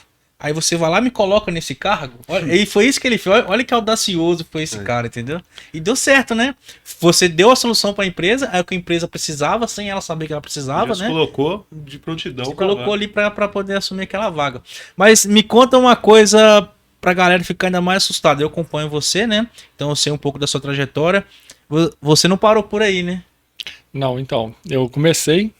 Aí você vai lá e me coloca nesse cargo. Olha, e foi isso que ele fez. Olha que audacioso foi esse cara, entendeu? E deu certo, né? Você deu a solução para a empresa, é o que a empresa precisava, sem ela saber que ela precisava, né? Você colocou de prontidão. Você colocou ali para poder assumir aquela vaga. Mas me conta uma coisa pra galera ficar ainda mais assustada. Eu acompanho você, né? Então eu sei um pouco da sua trajetória. Você não parou por aí, né? Não, então. Eu comecei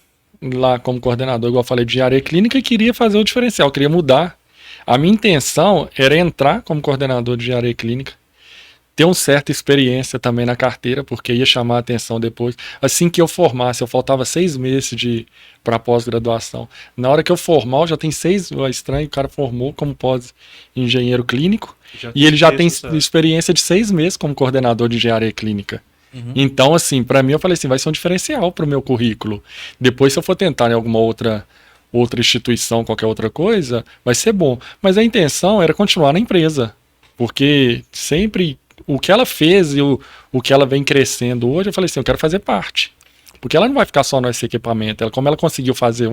lá como coordenador, igual eu falei, de engenharia clínica e queria fazer o diferencial, queria mudar. A minha intenção era entrar como coordenador de engenharia clínica, ter uma certa experiência também na carteira, porque ia chamar a atenção depois. Assim que eu formasse, eu faltava 6 meses para pós-graduação. Na hora que eu formar, já tem 6, é estranho, o cara formou como pós-engenheiro clínico, e ele já tem experiência de 6 meses como coordenador de engenharia clínica. Uhum. Então, assim, para mim, eu falei assim, vai ser um diferencial para o meu currículo. Depois, se eu for tentar em alguma outra instituição, qualquer outra coisa, vai ser bom. Mas a intenção era continuar na empresa, porque sempre o que ela fez e o que ela vem crescendo hoje, eu falei assim, eu quero fazer parte. Porque ela não vai ficar só nesse equipamento. Como ela conseguiu fazer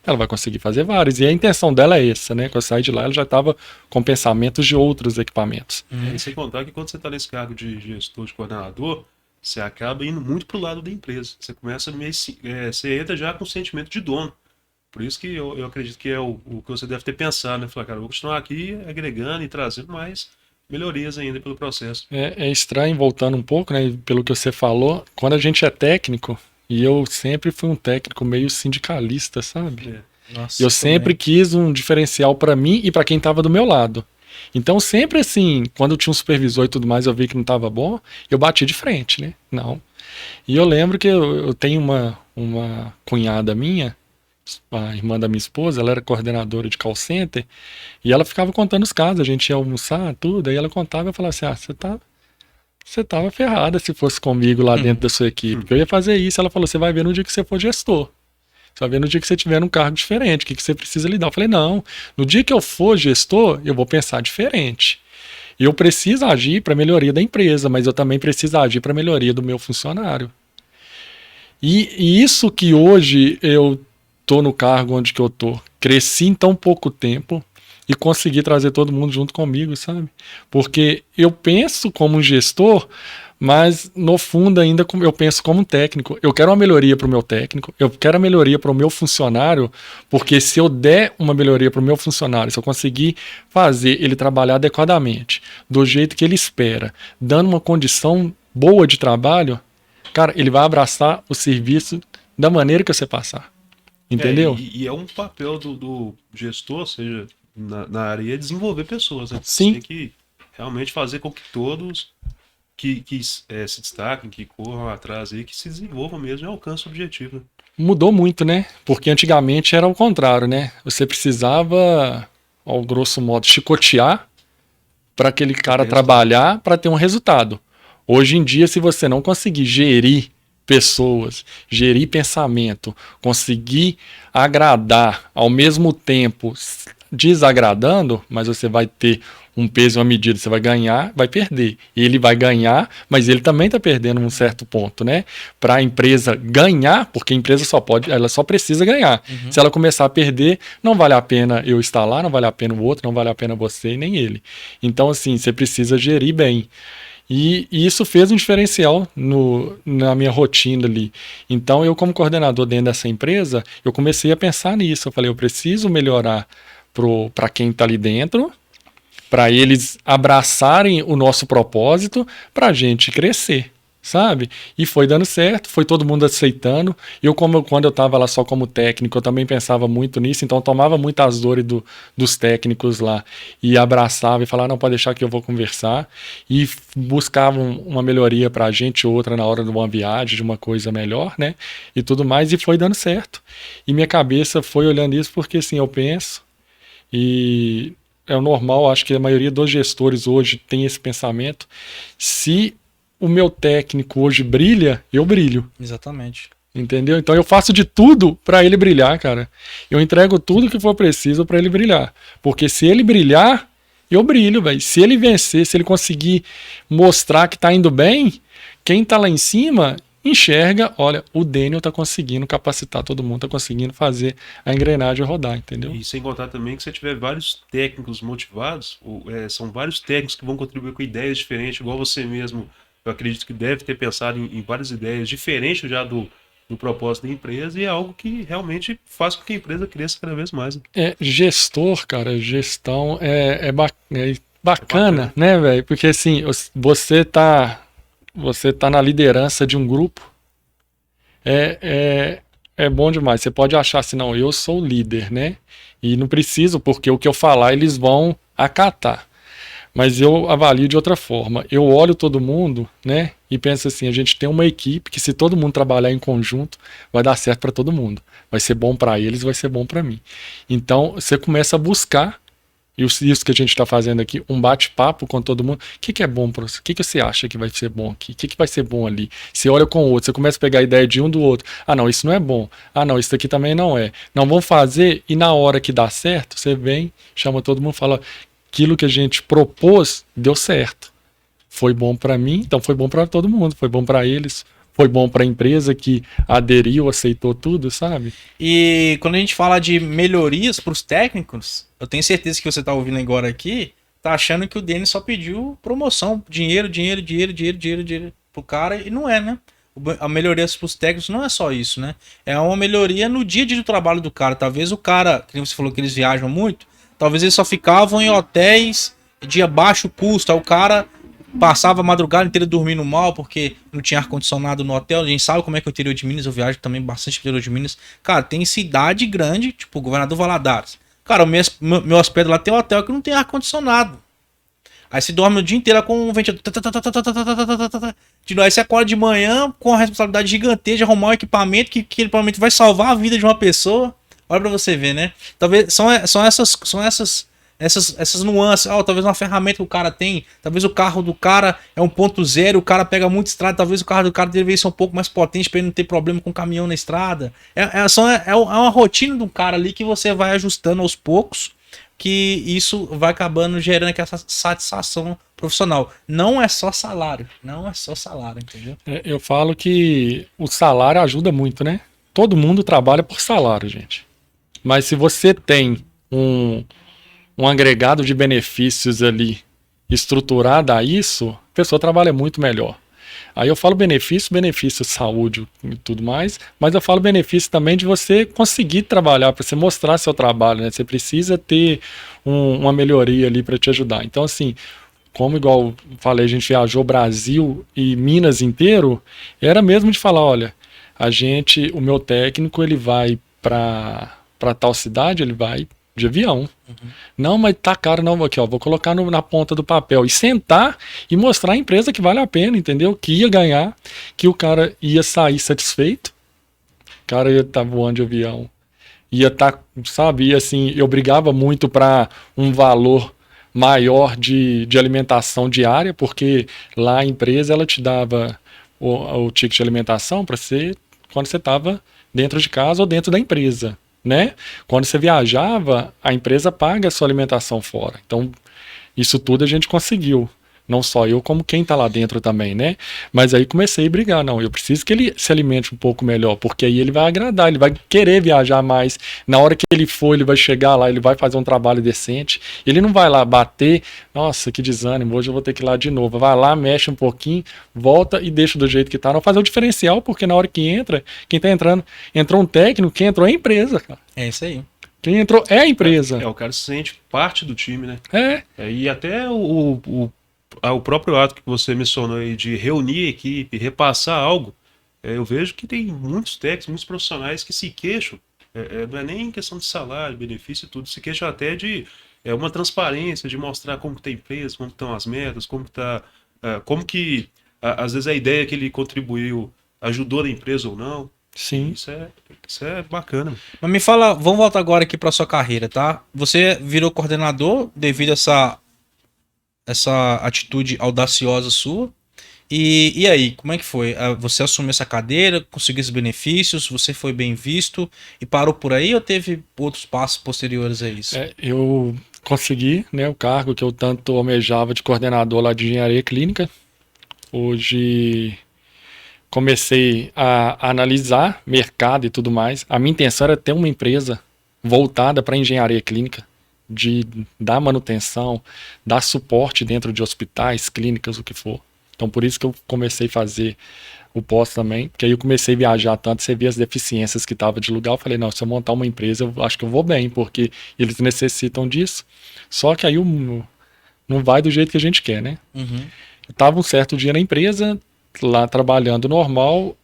ela vai conseguir fazer vários. E a intenção dela é essa, né? Quando eu saí de lá, ela já estava com pensamentos de outros equipamentos. E sem contar que quando você está nesse cargo de gestor, de coordenador, você acaba indo muito pro lado da empresa. Você começa você entra já com o sentimento de dono. Por isso que eu acredito que é o que você deve ter pensado, né? Falar, cara, eu vou continuar aqui agregando e trazendo mais melhorias ainda pelo processo. É estranho, voltando um pouco, né? Pelo que você falou, quando a gente é técnico, e eu sempre fui um técnico meio sindicalista, sabe? Nossa, eu sempre quis um diferencial para mim e para quem estava do meu lado. Então, sempre assim, quando eu tinha um supervisor e tudo mais, eu vi que não estava bom, eu bati de frente, né? Não. E eu lembro que eu tenho uma cunhada minha, a irmã da minha esposa, ela era coordenadora de call center, e ela ficava contando os casos, a gente ia almoçar, tudo, aí ela contava e eu falava assim, você tava ferrada se fosse comigo lá dentro da sua equipe, porque eu ia fazer isso. Ela falou, você vai ver no dia que você for gestor, você vai ver no dia que você tiver um cargo diferente, o que você precisa lidar. Eu falei, não, no dia que eu for gestor, eu vou pensar diferente. E eu preciso agir para a melhoria da empresa, mas eu também preciso agir para a melhoria do meu funcionário. E isso que hoje eu tô no cargo onde que eu tô, cresci em tão pouco tempo e consegui trazer todo mundo junto comigo, sabe? Porque eu penso como um gestor, mas no fundo ainda eu penso como um técnico. Eu quero uma melhoria para o meu técnico, eu quero a melhoria para o meu funcionário, porque se eu der uma melhoria para o meu funcionário, se eu conseguir fazer ele trabalhar adequadamente, do jeito que ele espera, dando uma condição boa de trabalho, cara, ele vai abraçar o serviço da maneira que você passar. Entendeu? E é um papel do gestor, ou seja, na área, desenvolver pessoas, né? Sim. Você tem que realmente fazer com que todos se destaquem, que corram atrás aí, que se desenvolvam mesmo e alcancem o objetivo. Né? Mudou muito, né? Porque antigamente era o contrário, né? Você precisava, ao grosso modo, chicotear para aquele cara trabalhar para ter um resultado. Hoje em dia, se você não conseguir gerir pessoas, gerir pensamento, conseguir agradar ao mesmo tempo desagradando, mas você vai ter um peso e uma medida, você vai ganhar, vai perder. Ele vai ganhar, mas ele também está perdendo um certo ponto, né? Para a empresa ganhar, porque a empresa ela só precisa ganhar. Uhum. Se ela começar a perder, não vale a pena eu estar lá, não vale a pena o outro, não vale a pena você e nem ele. Então, assim, você precisa gerir bem. E isso fez um diferencial na minha rotina ali. Então, eu como coordenador dentro dessa empresa, eu comecei a pensar nisso. Eu falei, eu preciso melhorar para quem está ali dentro, para eles abraçarem o nosso propósito, para a gente crescer, sabe? E foi dando certo, foi todo mundo aceitando. Quando eu estava lá só como técnico, eu também pensava muito nisso, então eu tomava muitas dores dos técnicos lá e abraçava e falava, não, pode deixar que eu vou conversar, e buscavam uma melhoria para a gente, outra na hora de uma viagem, de uma coisa melhor, né? E tudo mais, e foi dando certo. E minha cabeça foi olhando isso porque, assim, eu penso, e é o normal, acho que a maioria dos gestores hoje tem esse pensamento. Se o meu técnico hoje brilha, eu brilho. Exatamente. Entendeu? Então eu faço de tudo para ele brilhar, cara. Eu entrego tudo que for preciso para ele brilhar. Porque se ele brilhar, eu brilho, velho. Se ele vencer, se ele conseguir mostrar que tá indo bem, quem tá lá em cima enxerga, olha, o Daniel tá conseguindo capacitar todo mundo, tá conseguindo fazer a engrenagem rodar, entendeu? E sem contar também que se tiver vários técnicos motivados, são vários técnicos que vão contribuir com ideias diferentes, igual você mesmo, eu acredito que deve ter pensado em várias ideias diferentes já do propósito da empresa, e é algo que realmente faz com que a empresa cresça cada vez mais. Né? Gestor, cara, gestão é bacana, né, velho? Porque assim, você tá na liderança de um grupo, é bom demais. Você pode achar assim, não, eu sou o líder, né? E não preciso, porque o que eu falar eles vão acatar. Mas eu avalio de outra forma. Eu olho todo mundo, né? E penso assim, a gente tem uma equipe que se todo mundo trabalhar em conjunto, vai dar certo para todo mundo. Vai ser bom para eles, vai ser bom para mim. Então, você começa a buscar, e isso que a gente está fazendo aqui, um bate-papo com todo mundo. O que é bom para você? O que você acha que vai ser bom aqui? O que vai ser bom ali? Você olha com o outro, você começa a pegar a ideia de um do outro. Ah, não, isso não é bom. Ah, não, isso aqui também não é. Não, vamos fazer, e na hora que dá certo, você vem, chama todo mundo e fala, aquilo que a gente propôs deu certo. Foi bom para mim, então foi bom para todo mundo, foi bom para eles, foi bom para a empresa que aderiu, aceitou tudo, sabe? E quando a gente fala de melhorias para os técnicos, eu tenho certeza que você tá ouvindo agora aqui, tá achando que o Denis só pediu promoção, dinheiro pro cara, e não é, né? A melhoria para os técnicos não é só isso, né? É uma melhoria no dia a dia do trabalho do cara. Talvez o cara, que você falou que eles viajam muito, talvez eles só ficavam em hotéis de baixo custo. Aí o cara passava a madrugada inteira dormindo mal porque não tinha ar-condicionado no hotel. A gente sabe como é que é o interior de Minas. Eu viajo também bastante no interior de Minas. Cara, tem cidade grande, tipo o Governador Valadares. Cara, o meu hospédio lá tem um hotel que não tem ar-condicionado. Aí você dorme o dia inteiro com um ventilador. Aí você acorda de manhã com a responsabilidade gigantesca de arrumar um equipamento que ele provavelmente vai salvar a vida de uma pessoa. Olha pra você ver, né? Talvez são essas nuances. Talvez uma ferramenta que o cara tem, talvez o carro do cara é 1.0, o cara pega muito estrada, talvez o carro do cara deveria ser um pouco mais potente para ele não ter problema com o caminhão na estrada. É uma rotina do cara ali que você vai ajustando aos poucos, que isso vai acabando gerando aquela satisfação profissional. Não é só salário, entendeu? Eu falo que o salário ajuda muito, né? Todo mundo trabalha por salário, gente. Mas se você tem um agregado de benefícios ali estruturado a isso, a pessoa trabalha muito melhor. Aí eu falo benefício, saúde e tudo mais, mas eu falo benefício também de você conseguir trabalhar, para você mostrar seu trabalho, né? Você precisa ter uma melhoria ali para te ajudar. Então, assim, como igual falei, a gente viajou Brasil e Minas inteiro, era mesmo de falar, olha, o meu técnico, ele vai para tal cidade, ele vai de avião. Não, mas tá caro, não. Aqui, ó, vou colocar na ponta do papel e sentar e mostrar à empresa que vale a pena, entendeu? Que ia ganhar, que o cara ia sair satisfeito, o cara ia estar voando de avião, ia estar, sabe, e assim, eu brigava muito para um valor maior de alimentação diária, porque lá a empresa ela te dava o ticket de alimentação para você quando você estava dentro de casa ou dentro da empresa, né? Quando você viajava, a empresa paga a sua alimentação fora. Então, isso tudo a gente conseguiu. Não só eu, como quem tá lá dentro também, né? Mas aí comecei a brigar. Não, eu preciso que ele se alimente um pouco melhor, porque aí ele vai agradar, ele vai querer viajar mais. Na hora que ele for, ele vai chegar lá, ele vai fazer um trabalho decente. Ele não vai lá bater, nossa, que desânimo, hoje eu vou ter que ir lá de novo. Vai lá, mexe um pouquinho, volta e deixa do jeito que tá. Não fazer o diferencial, porque na hora que entra, quem tá entrando, entrou um técnico, quem entrou é a empresa, cara. É isso aí. Quem entrou é a empresa. O cara se sente parte do time, né? É. E até o próprio ato que você mencionou aí de reunir a equipe, repassar algo, eu vejo que tem muitos técnicos, muitos profissionais que se queixam, não é nem questão de salário, benefício e tudo, se queixam até de uma transparência, de mostrar como que está a empresa, como estão as metas, como que às vezes a ideia que ele contribuiu ajudou a empresa ou não. Sim. Isso é bacana. Mas me fala, vamos voltar agora aqui para sua carreira, tá? Você virou coordenador devido a essa atitude audaciosa sua. E aí, como é que foi? Você assumiu essa cadeira, conseguiu esses benefícios, você foi bem visto e parou por aí ou teve outros passos posteriores a isso? Eu consegui, né, o cargo que eu tanto almejava de coordenador lá de engenharia clínica. Hoje comecei a analisar mercado e tudo mais. A minha intenção era ter uma empresa voltada para engenharia clínica, de dar manutenção, dar suporte dentro de hospitais, clínicas, o que for. Então, por isso que eu comecei a fazer o pós também, porque aí eu comecei a viajar tanto, você via as deficiências que estava de lugar, eu falei, não, se eu montar uma empresa, eu acho que eu vou bem, porque eles necessitam disso. Só que aí não vai do jeito que a gente quer, né? Uhum. Eu estava um certo dia na empresa, lá trabalhando normal,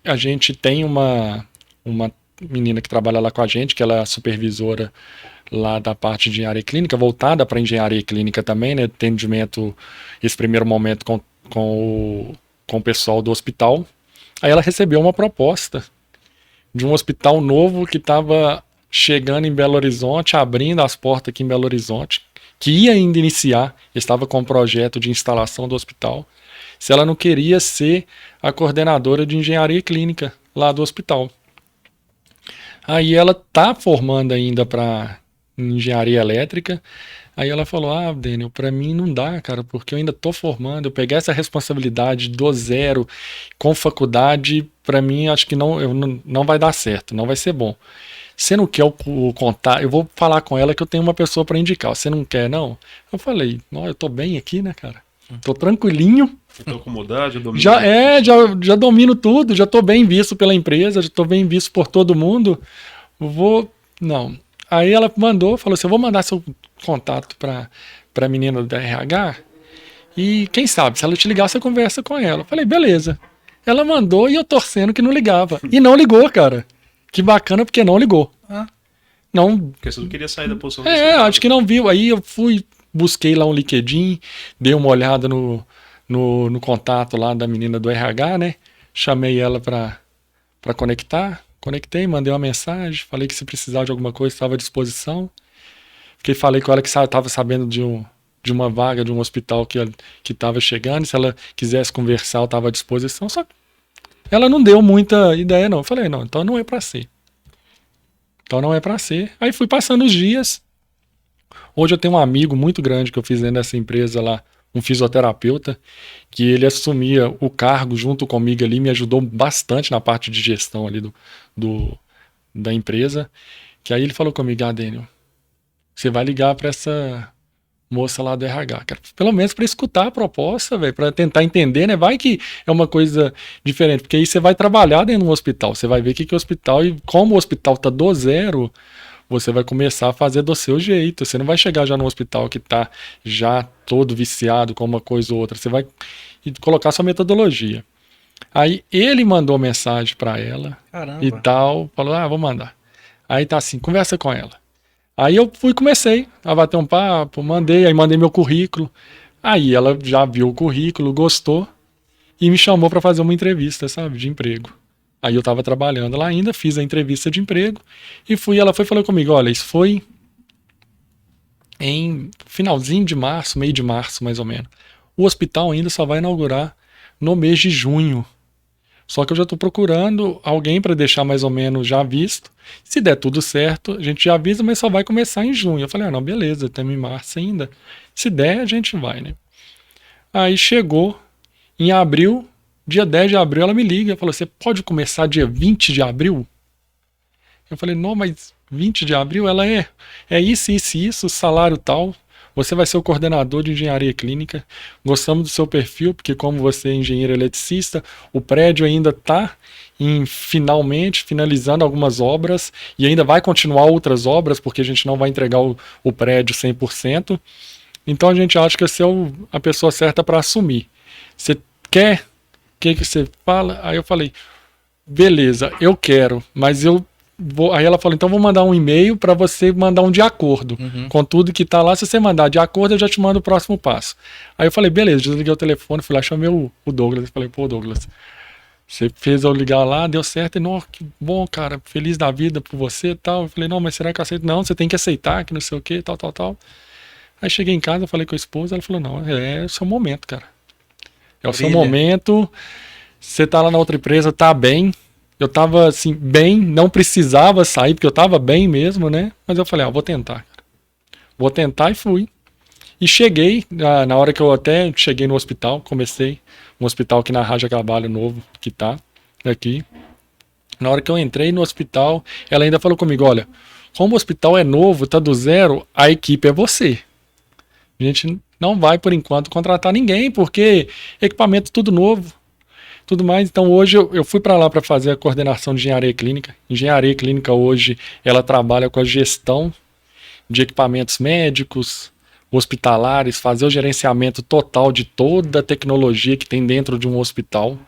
a gente tem uma menina que trabalha lá com a gente, que ela é a supervisora lá da parte de engenharia clínica, voltada para engenharia clínica também, né, atendimento, esse primeiro momento com o pessoal do hospital. Aí ela recebeu uma proposta de um hospital novo que estava chegando em Belo Horizonte, abrindo as portas aqui em Belo Horizonte, que ia ainda iniciar, estava com um projeto de instalação do hospital, se ela não queria ser a coordenadora de engenharia clínica lá do hospital. Aí ela tá formando ainda para engenharia elétrica. Aí ela falou, Daniel, para mim não dá, cara, porque eu ainda tô formando, eu peguei essa responsabilidade do zero com faculdade, para mim acho que não vai dar certo, não vai ser bom. Você não quer o contato? Eu vou falar com ela que eu tenho uma pessoa para indicar. Você não quer, não? Eu falei, eu tô bem aqui, né, cara? Tô tranquilinho. Tô acomodado, já domino. Já domino tudo, já tô bem visto pela empresa, já tô bem visto por todo mundo. Não. Aí ela falou assim, eu vou mandar seu contato pra menina do RH e quem sabe, se ela te ligar, você conversa com ela. Eu falei, beleza. Ela mandou e eu torcendo que não ligava. E não ligou, cara. Que bacana, porque não ligou. Não. Porque você não queria sair da posição. Acho que não viu. Aí eu busquei lá um LinkedIn, dei uma olhada no contato lá da menina do RH, né? Chamei ela pra conectar. Conectei, mandei uma mensagem, falei que se precisar de alguma coisa estava à disposição. Falei com ela que estava sabendo de uma vaga de um hospital que estava chegando, se ela quisesse conversar eu estava à disposição, só que ela não deu muita ideia não. Eu falei, não, então não é para ser. Aí fui passando os dias. Hoje eu tenho um amigo muito grande que eu fiz dentro dessa empresa lá, um fisioterapeuta, que ele assumia o cargo junto comigo ali, me ajudou bastante na parte de gestão ali da empresa, que aí ele falou comigo, Daniel, você vai ligar para essa moça lá do RH, cara, pelo menos para escutar a proposta, velho, para tentar entender, né, vai que é uma coisa diferente, porque aí você vai trabalhar dentro de um hospital, você vai ver que o hospital, e como o hospital tá do zero, você vai começar a fazer do seu jeito. Você não vai chegar já no hospital que está já todo viciado com uma coisa ou outra. Você vai colocar sua metodologia. Aí ele mandou mensagem para ela. Caramba. E tal. Falou, vou mandar. Aí tá assim, conversa com ela. Aí eu comecei a bater um papo, mandei meu currículo. Aí ela já viu o currículo, gostou e me chamou para fazer uma entrevista, sabe, de emprego. Aí eu tava trabalhando lá ainda, fiz a entrevista de emprego e ela foi e falou comigo, olha, isso foi em finalzinho de março, meio de março mais ou menos. O hospital ainda só vai inaugurar no mês de junho. Só que eu já estou procurando alguém para deixar mais ou menos já visto. Se der tudo certo, a gente já avisa, mas só vai começar em junho. Eu falei, não, beleza, estamos em março ainda. Se der, a gente vai, né? Aí chegou em abril, dia 10 de abril, ela me liga e falou, você pode começar dia 20 de abril? Eu falei, não, mas 20 de abril? Ela é isso, salário tal. Você vai ser o coordenador de engenharia clínica. Gostamos do seu perfil, porque como você é engenheiro eletricista, o prédio ainda está finalizando algumas obras e ainda vai continuar outras obras, porque a gente não vai entregar o prédio 100%. Então a gente acha que você é a pessoa certa para assumir. Você quer? O que você fala? Aí eu falei, beleza, eu quero, mas eu Aí ela falou, então vou mandar um e-mail para você mandar um de acordo com tudo que tá lá. Se você mandar de acordo, eu já te mando o próximo passo. Aí eu falei, beleza, desliguei o telefone, fui lá, chamei o Douglas. Falei, pô, Douglas, você fez eu ligar lá, deu certo. E, não, que bom, cara, feliz da vida por você e tal. Eu falei, não, mas será que eu aceito? Não, você tem que aceitar, que não sei o que, tal. Aí cheguei em casa, falei com a esposa, ela falou, não, é o seu momento, cara. É o seu momento, você tá lá na outra empresa, tá bem. Eu tava, assim, bem, não precisava sair, porque eu tava bem mesmo, né? Mas eu falei, vou tentar, cara. Vou tentar e fui. E cheguei, na hora que eu até cheguei no hospital, comecei, um hospital aqui na Raja Carvalho novo, que tá aqui. Na hora que eu entrei no hospital, ela ainda falou comigo, olha, como o hospital é novo, tá do zero, a equipe é você. A gente não vai, por enquanto, contratar ninguém, porque equipamento tudo novo. Tudo mais. Então hoje eu fui para lá para fazer a coordenação de engenharia clínica. Engenharia clínica hoje ela trabalha com a gestão de equipamentos médicos, hospitalares, fazer o gerenciamento total de toda a tecnologia que tem dentro de um hospital,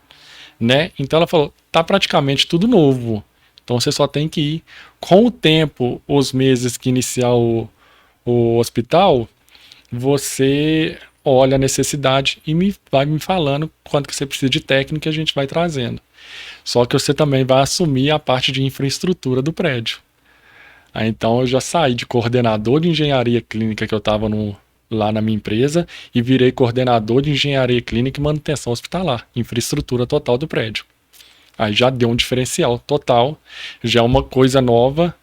né? Então ela falou, tá praticamente tudo novo. Então você só tem que ir com o tempo, os meses que iniciar o hospital, você olha a necessidade e vai me falando quanto que você precisa de técnica, a gente vai trazendo. Só que você também vai assumir a parte de infraestrutura do prédio. Aí, então eu já saí de coordenador de engenharia clínica que eu estava lá na minha empresa e virei coordenador de engenharia clínica e manutenção hospitalar, infraestrutura total do prédio. Aí já deu um diferencial total, já é uma coisa nova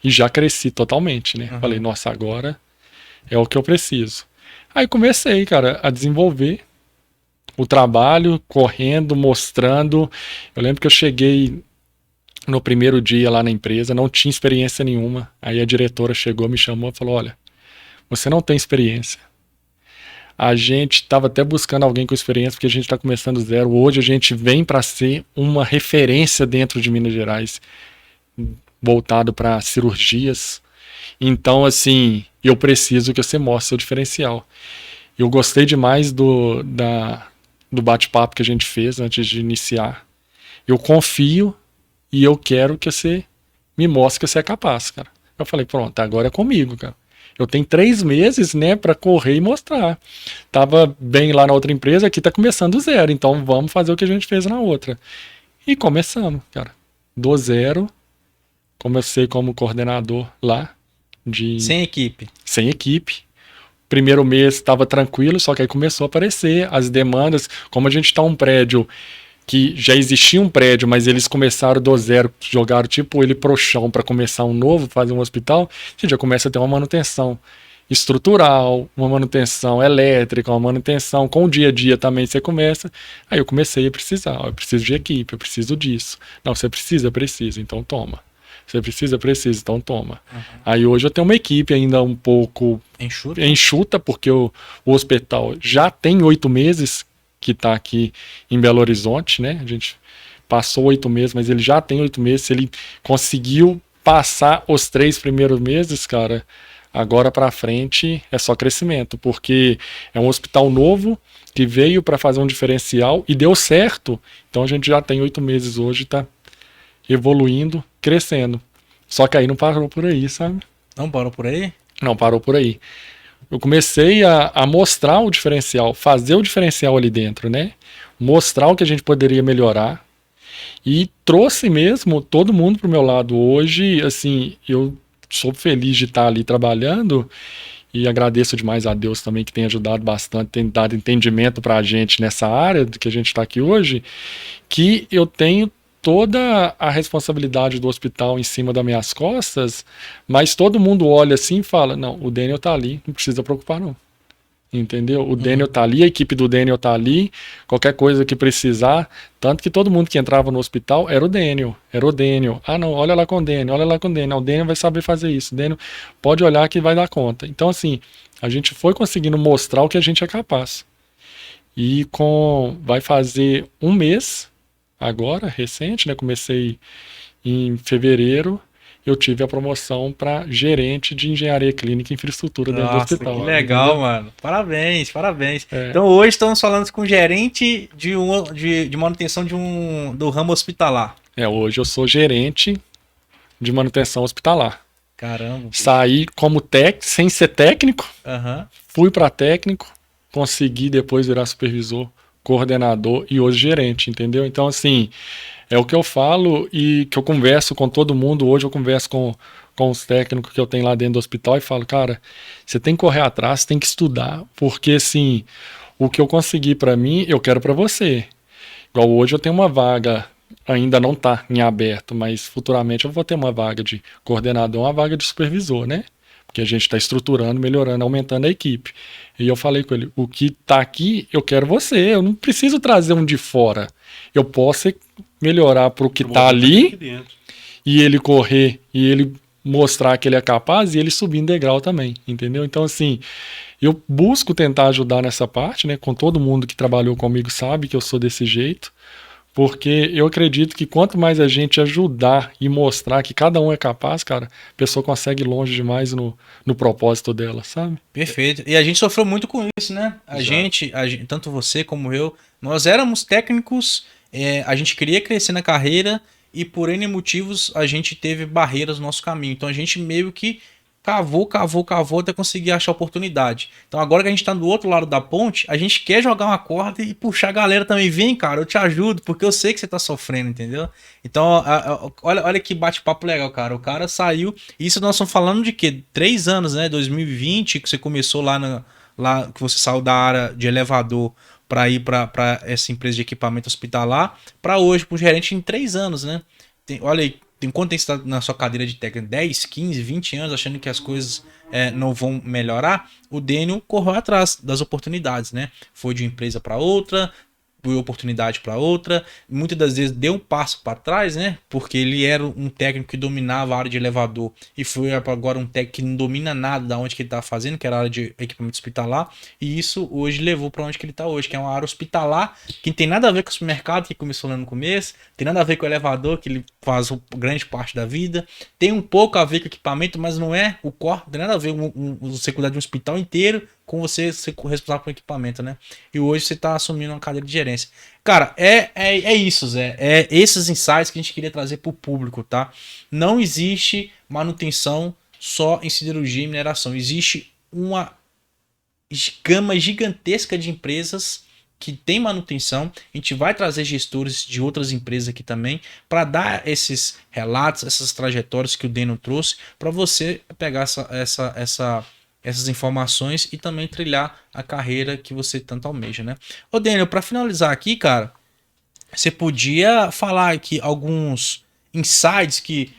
e já cresci totalmente, né? Falei, nossa, agora é o que eu preciso. Aí comecei, cara, a desenvolver o trabalho, correndo, mostrando. Eu lembro que eu cheguei no primeiro dia lá na empresa, não tinha experiência nenhuma. Aí a diretora chegou, me chamou e falou, olha, você não tem experiência. A gente estava até buscando alguém com experiência, porque a gente está começando zero. Hoje a gente vem para ser uma referência dentro de Minas Gerais, voltado para cirurgias. Então, assim, eu preciso que você mostre seu diferencial. Eu gostei demais do bate-papo que a gente fez antes de iniciar. Eu confio e eu quero que você me mostre que você é capaz, cara. Eu falei, pronto, agora é comigo, cara. Eu tenho 3 meses, né, para correr e mostrar. Tava bem lá na outra empresa, aqui tá começando do zero, então vamos fazer o que a gente fez na outra. E começamos, cara. Do zero, comecei como coordenador lá. Sem equipe. Sem equipe. Primeiro mês estava tranquilo, só que aí começou a aparecer as demandas. Como a gente está um prédio que já existia um prédio, mas eles começaram do zero, jogaram tipo ele pro chão para começar um novo, fazer um hospital, a gente já começa a ter uma manutenção estrutural, uma manutenção elétrica, uma manutenção com o dia a dia também você começa. Aí eu comecei a precisar, eu preciso de equipe, eu preciso disso. Não, você precisa, então toma. Você precisa, então toma. Aí hoje eu tenho uma equipe ainda um pouco enxuta, porque o hospital já tem 8 meses que está aqui em Belo Horizonte, né? A gente passou 8 meses, mas ele já tem 8 meses. Se ele conseguiu passar os 3 primeiros meses, cara, agora para frente é só crescimento, porque é um hospital novo que veio para fazer um diferencial e deu certo. Então a gente já tem 8 meses hoje, tá evoluindo, crescendo. Só que aí não parou por aí, sabe? Não parou por aí? Não parou por aí. Eu comecei a mostrar o diferencial, fazer o diferencial ali dentro, né? Mostrar o que a gente poderia melhorar. E trouxe mesmo todo mundo pro meu lado. Hoje, assim, eu sou feliz de estar ali trabalhando e agradeço demais a Deus também que tem ajudado bastante, tem dado entendimento pra gente nessa área do que a gente está aqui hoje, que eu tenho toda a responsabilidade do hospital em cima das minhas costas, mas todo mundo olha assim e fala, não, o Daniel tá ali, não precisa preocupar não. Entendeu? O Daniel tá ali, a equipe do Daniel tá ali, qualquer coisa que precisar. Tanto que todo mundo que entrava no hospital era o Daniel. Era o Daniel. Ah, não, olha lá com o Daniel, olha lá com o Daniel. O Daniel vai saber fazer isso. O Daniel pode olhar que vai dar conta. Então, assim, a gente foi conseguindo mostrar o que a gente é capaz. E vai fazer um mês, agora, recente, né? Comecei em fevereiro. Eu tive a promoção para gerente de engenharia clínica e infraestrutura dentro do Nossa, hospital. que legal, Entendeu? mano. Parabéns, parabéns. É. Então hoje estamos falando com o gerente de manutenção do ramo hospitalar. Hoje eu sou gerente de manutenção hospitalar. Caramba. Saí como sem ser técnico, Aham. fui para técnico, consegui depois virar supervisor, coordenador e hoje gerente, entendeu? Então, assim, é o que eu falo e que eu converso com todo mundo. Hoje eu converso com os técnicos que eu tenho lá dentro do hospital e falo, cara, você tem que correr atrás, tem que estudar, porque, assim, o que eu consegui para mim, eu quero para você. Igual hoje eu tenho uma vaga, ainda não está em aberto, mas futuramente eu vou ter uma vaga de coordenador, uma vaga de supervisor, né? Porque a gente está estruturando, melhorando, aumentando a equipe. E eu falei com ele, o que está aqui, eu quero você, eu não preciso trazer um de fora. Eu posso melhorar para o que está ali e ele correr e ele mostrar que ele é capaz e ele subir em degrau também, entendeu? Então, assim, eu busco tentar ajudar nessa parte, né? Com todo mundo que trabalhou comigo sabe que eu sou desse jeito, porque eu acredito que quanto mais a gente ajudar e mostrar que cada um é capaz, cara, a pessoa consegue ir longe demais no propósito dela, sabe? Perfeito. E a gente sofreu muito com isso, né? Exato. A gente, tanto você como eu, nós éramos técnicos, a gente queria crescer na carreira e por N motivos a gente teve barreiras no nosso caminho. Então a gente meio que cavou até conseguir achar oportunidade. Então agora que a gente tá do outro lado da ponte, a gente quer jogar uma corda e puxar a galera também. Vem, cara, eu te ajudo, porque eu sei que você tá sofrendo, entendeu? Então, olha que bate-papo legal, cara. O cara saiu. Isso nós estamos falando de quê? 3 anos, né? 2020, que você começou lá que você saiu da área de elevador para ir para essa empresa de equipamento hospitalar, para hoje, pro gerente em 3 anos, né? Olha aí. Enquanto você está na sua cadeira de técnico 10, 15, 20 anos, achando que as coisas não vão melhorar, o Daniel correu atrás das oportunidades, né? Foi de uma empresa para outra, de oportunidade para outra, muitas das vezes deu um passo para trás, né? Porque ele era um técnico que dominava a área de elevador e foi agora um técnico que não domina nada da onde que ele estava fazendo, que era a área de equipamento hospitalar, e isso hoje levou para onde que ele está hoje, que é uma área hospitalar que não tem nada a ver com o supermercado que começou lá no começo, tem nada a ver com o elevador que ele faz grande parte da vida, tem um pouco a ver com o equipamento, mas não é o core, não tem nada a ver com você cuidar de um hospital inteiro com você ser responsável por equipamento, né? E hoje você tá assumindo uma cadeira de gerência. Cara, é isso, Zé. É esses insights que a gente queria trazer pro público, tá? Não existe manutenção só em siderurgia e mineração. Existe uma gama gigantesca de empresas que tem manutenção. A gente vai trazer gestores de outras empresas aqui também para dar esses relatos, essas trajetórias que o Daniel trouxe, para você pegar essas informações e também trilhar a carreira que você tanto almeja, né? Ô Daniel, para finalizar aqui, cara, você podia falar aqui alguns insights que...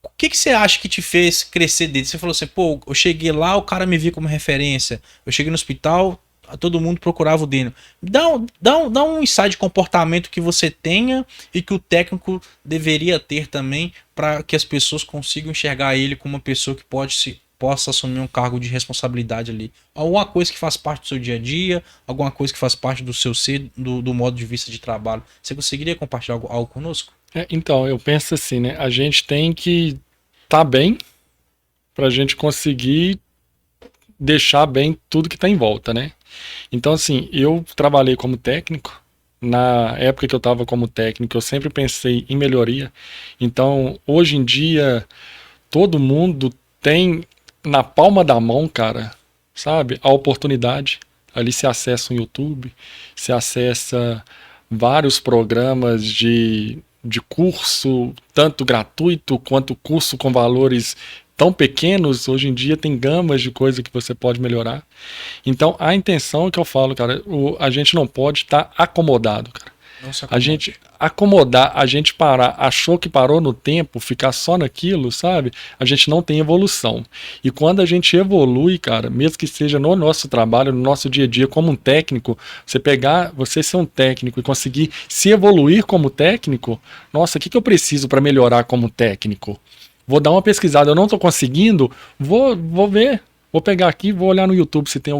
O que você acha que te fez crescer dele? Você falou assim, pô, eu cheguei lá, o cara me viu como referência. Eu cheguei no hospital, todo mundo procurava o Daniel. Dá um insight de comportamento que você tenha e que o técnico deveria ter também para que as pessoas consigam enxergar ele como uma pessoa que possa assumir um cargo de responsabilidade ali. Alguma coisa que faz parte do seu dia a dia, alguma coisa que faz parte do seu ser, do modo de vista de trabalho. Você conseguiria compartilhar algo conosco? Então, eu penso assim, né? A gente tem que estar bem para a gente conseguir deixar bem tudo que está em volta, né? Então, assim, eu trabalhei como técnico. Na época que eu estava como técnico, eu sempre pensei em melhoria. Então, hoje em dia, todo mundo tem na palma da mão, cara, sabe? A oportunidade. Ali você acessa um YouTube, você acessa vários programas de curso, tanto gratuito quanto curso com valores tão pequenos. Hoje em dia tem gamas de coisa que você pode melhorar. Então, a intenção que eu falo, cara, a gente não pode estar acomodado, cara. A gente acomodar, a gente parar, achou que parou no tempo, ficar só naquilo, sabe? A gente não tem evolução. E quando a gente evolui, cara, mesmo que seja no nosso trabalho, no nosso dia a dia, como um técnico, você ser um técnico e conseguir se evoluir como técnico, nossa, o que eu preciso para melhorar como técnico? Vou dar uma pesquisada, eu não estou conseguindo, vou ver. Vou pegar aqui, vou olhar no YouTube se tem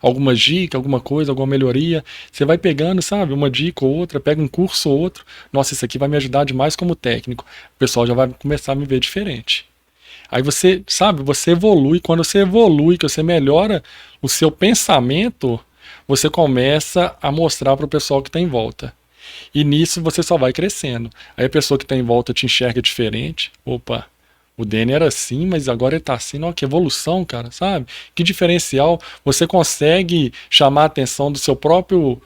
alguma dica, alguma coisa, alguma melhoria. Você vai pegando, sabe, uma dica ou outra, pega um curso ou outro. Nossa, isso aqui vai me ajudar demais como técnico. O pessoal já vai começar a me ver diferente. Aí você, sabe, você evolui. Quando você evolui, que você melhora o seu pensamento, você começa a mostrar para o pessoal que está em volta. E nisso você só vai crescendo. Aí a pessoa que está em volta te enxerga diferente. Opa, o Dene era assim, mas agora ele tá assim. Olha que evolução, cara, sabe? Que diferencial. Você consegue chamar a atenção do seu próprio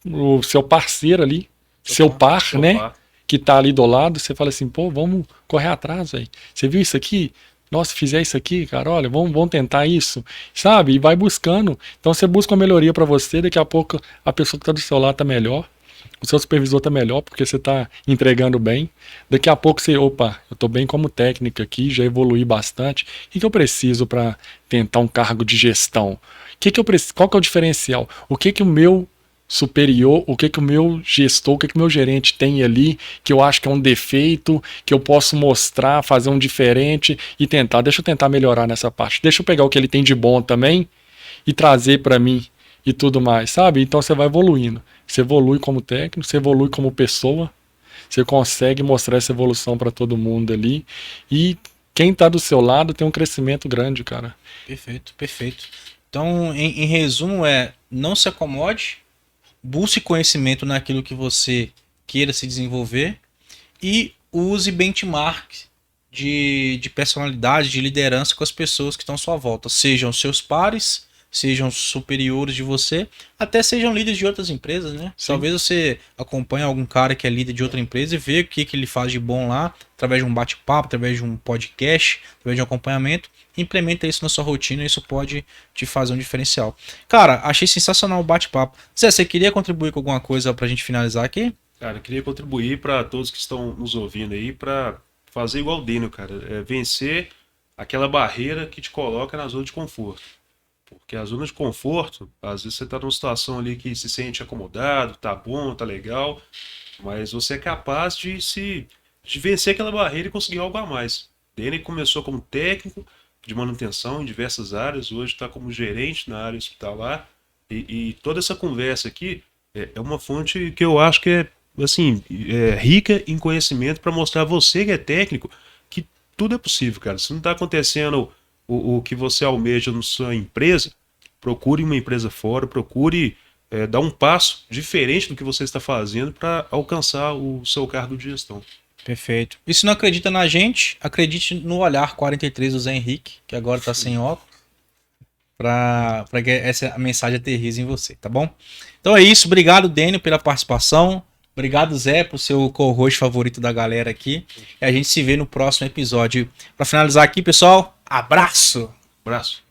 o seu parceiro ali, seu par, né? Par. Que tá ali do lado. Você fala assim, pô, vamos correr atrás, velho. Você viu isso aqui? Nossa, se fizer isso aqui, cara, olha, vamos tentar isso, sabe? E vai buscando. Então você busca uma melhoria para você, daqui a pouco a pessoa que tá do seu lado tá melhor. O seu supervisor tá melhor porque você tá entregando bem. Daqui a pouco você, opa, eu tô bem como técnico aqui, já evoluí bastante. O que eu preciso para tentar um cargo de gestão? Qual que é o diferencial? O que o meu superior, o que o meu gestor, o que o meu gerente tem ali que eu acho que é um defeito, que eu posso mostrar, fazer um diferente e tentar. Deixa eu tentar melhorar nessa parte. Deixa eu pegar o que ele tem de bom também e trazer para mim e tudo mais, sabe? Então você vai evoluindo. Você evolui como técnico, você evolui como pessoa, você consegue mostrar essa evolução para todo mundo ali. E quem tá do seu lado tem um crescimento grande, cara. Perfeito, perfeito. Então, em resumo, não se acomode, busque conhecimento naquilo que você queira se desenvolver e use benchmark de personalidade, de liderança com as pessoas que estão à sua volta, sejam seus pares, sejam superiores de você, até sejam líderes de outras empresas, né? Sim. Talvez você acompanhe algum cara que é líder de outra empresa e vê o que ele faz de bom lá, através de um bate-papo, através de um podcast, através de um acompanhamento, implementa isso na sua rotina e isso pode te fazer um diferencial. Cara, achei sensacional o bate-papo. Zé, você queria contribuir com alguma coisa pra gente finalizar aqui? Cara, eu queria contribuir para todos que estão nos ouvindo aí, para fazer igual o Dino, cara, vencer aquela barreira que te coloca na zona de conforto. Porque a zona de conforto, às vezes você está numa situação ali que se sente acomodado, tá bom, tá legal, mas você é capaz de vencer aquela barreira e conseguir algo a mais. Dene começou como técnico de manutenção em diversas áreas, hoje está como gerente na área hospitalar, e toda essa conversa aqui é uma fonte que eu acho que é rica em conhecimento para mostrar a você que é técnico que tudo é possível, cara. Se não está acontecendo o que você almeja na sua empresa, procure uma empresa fora, procure dar um passo diferente do que você está fazendo para alcançar o seu cargo de gestão. Perfeito. E se não acredita na gente, acredite no olhar 43 do Zé Henrique, que agora está sem óculos, para que essa mensagem aterrize em você, tá bom? Então é isso. Obrigado, Dênio, pela participação. Obrigado, Zé, por ser o co-host favorito da galera aqui. E a gente se vê no próximo episódio. Para finalizar aqui, pessoal, abraço! Abraço!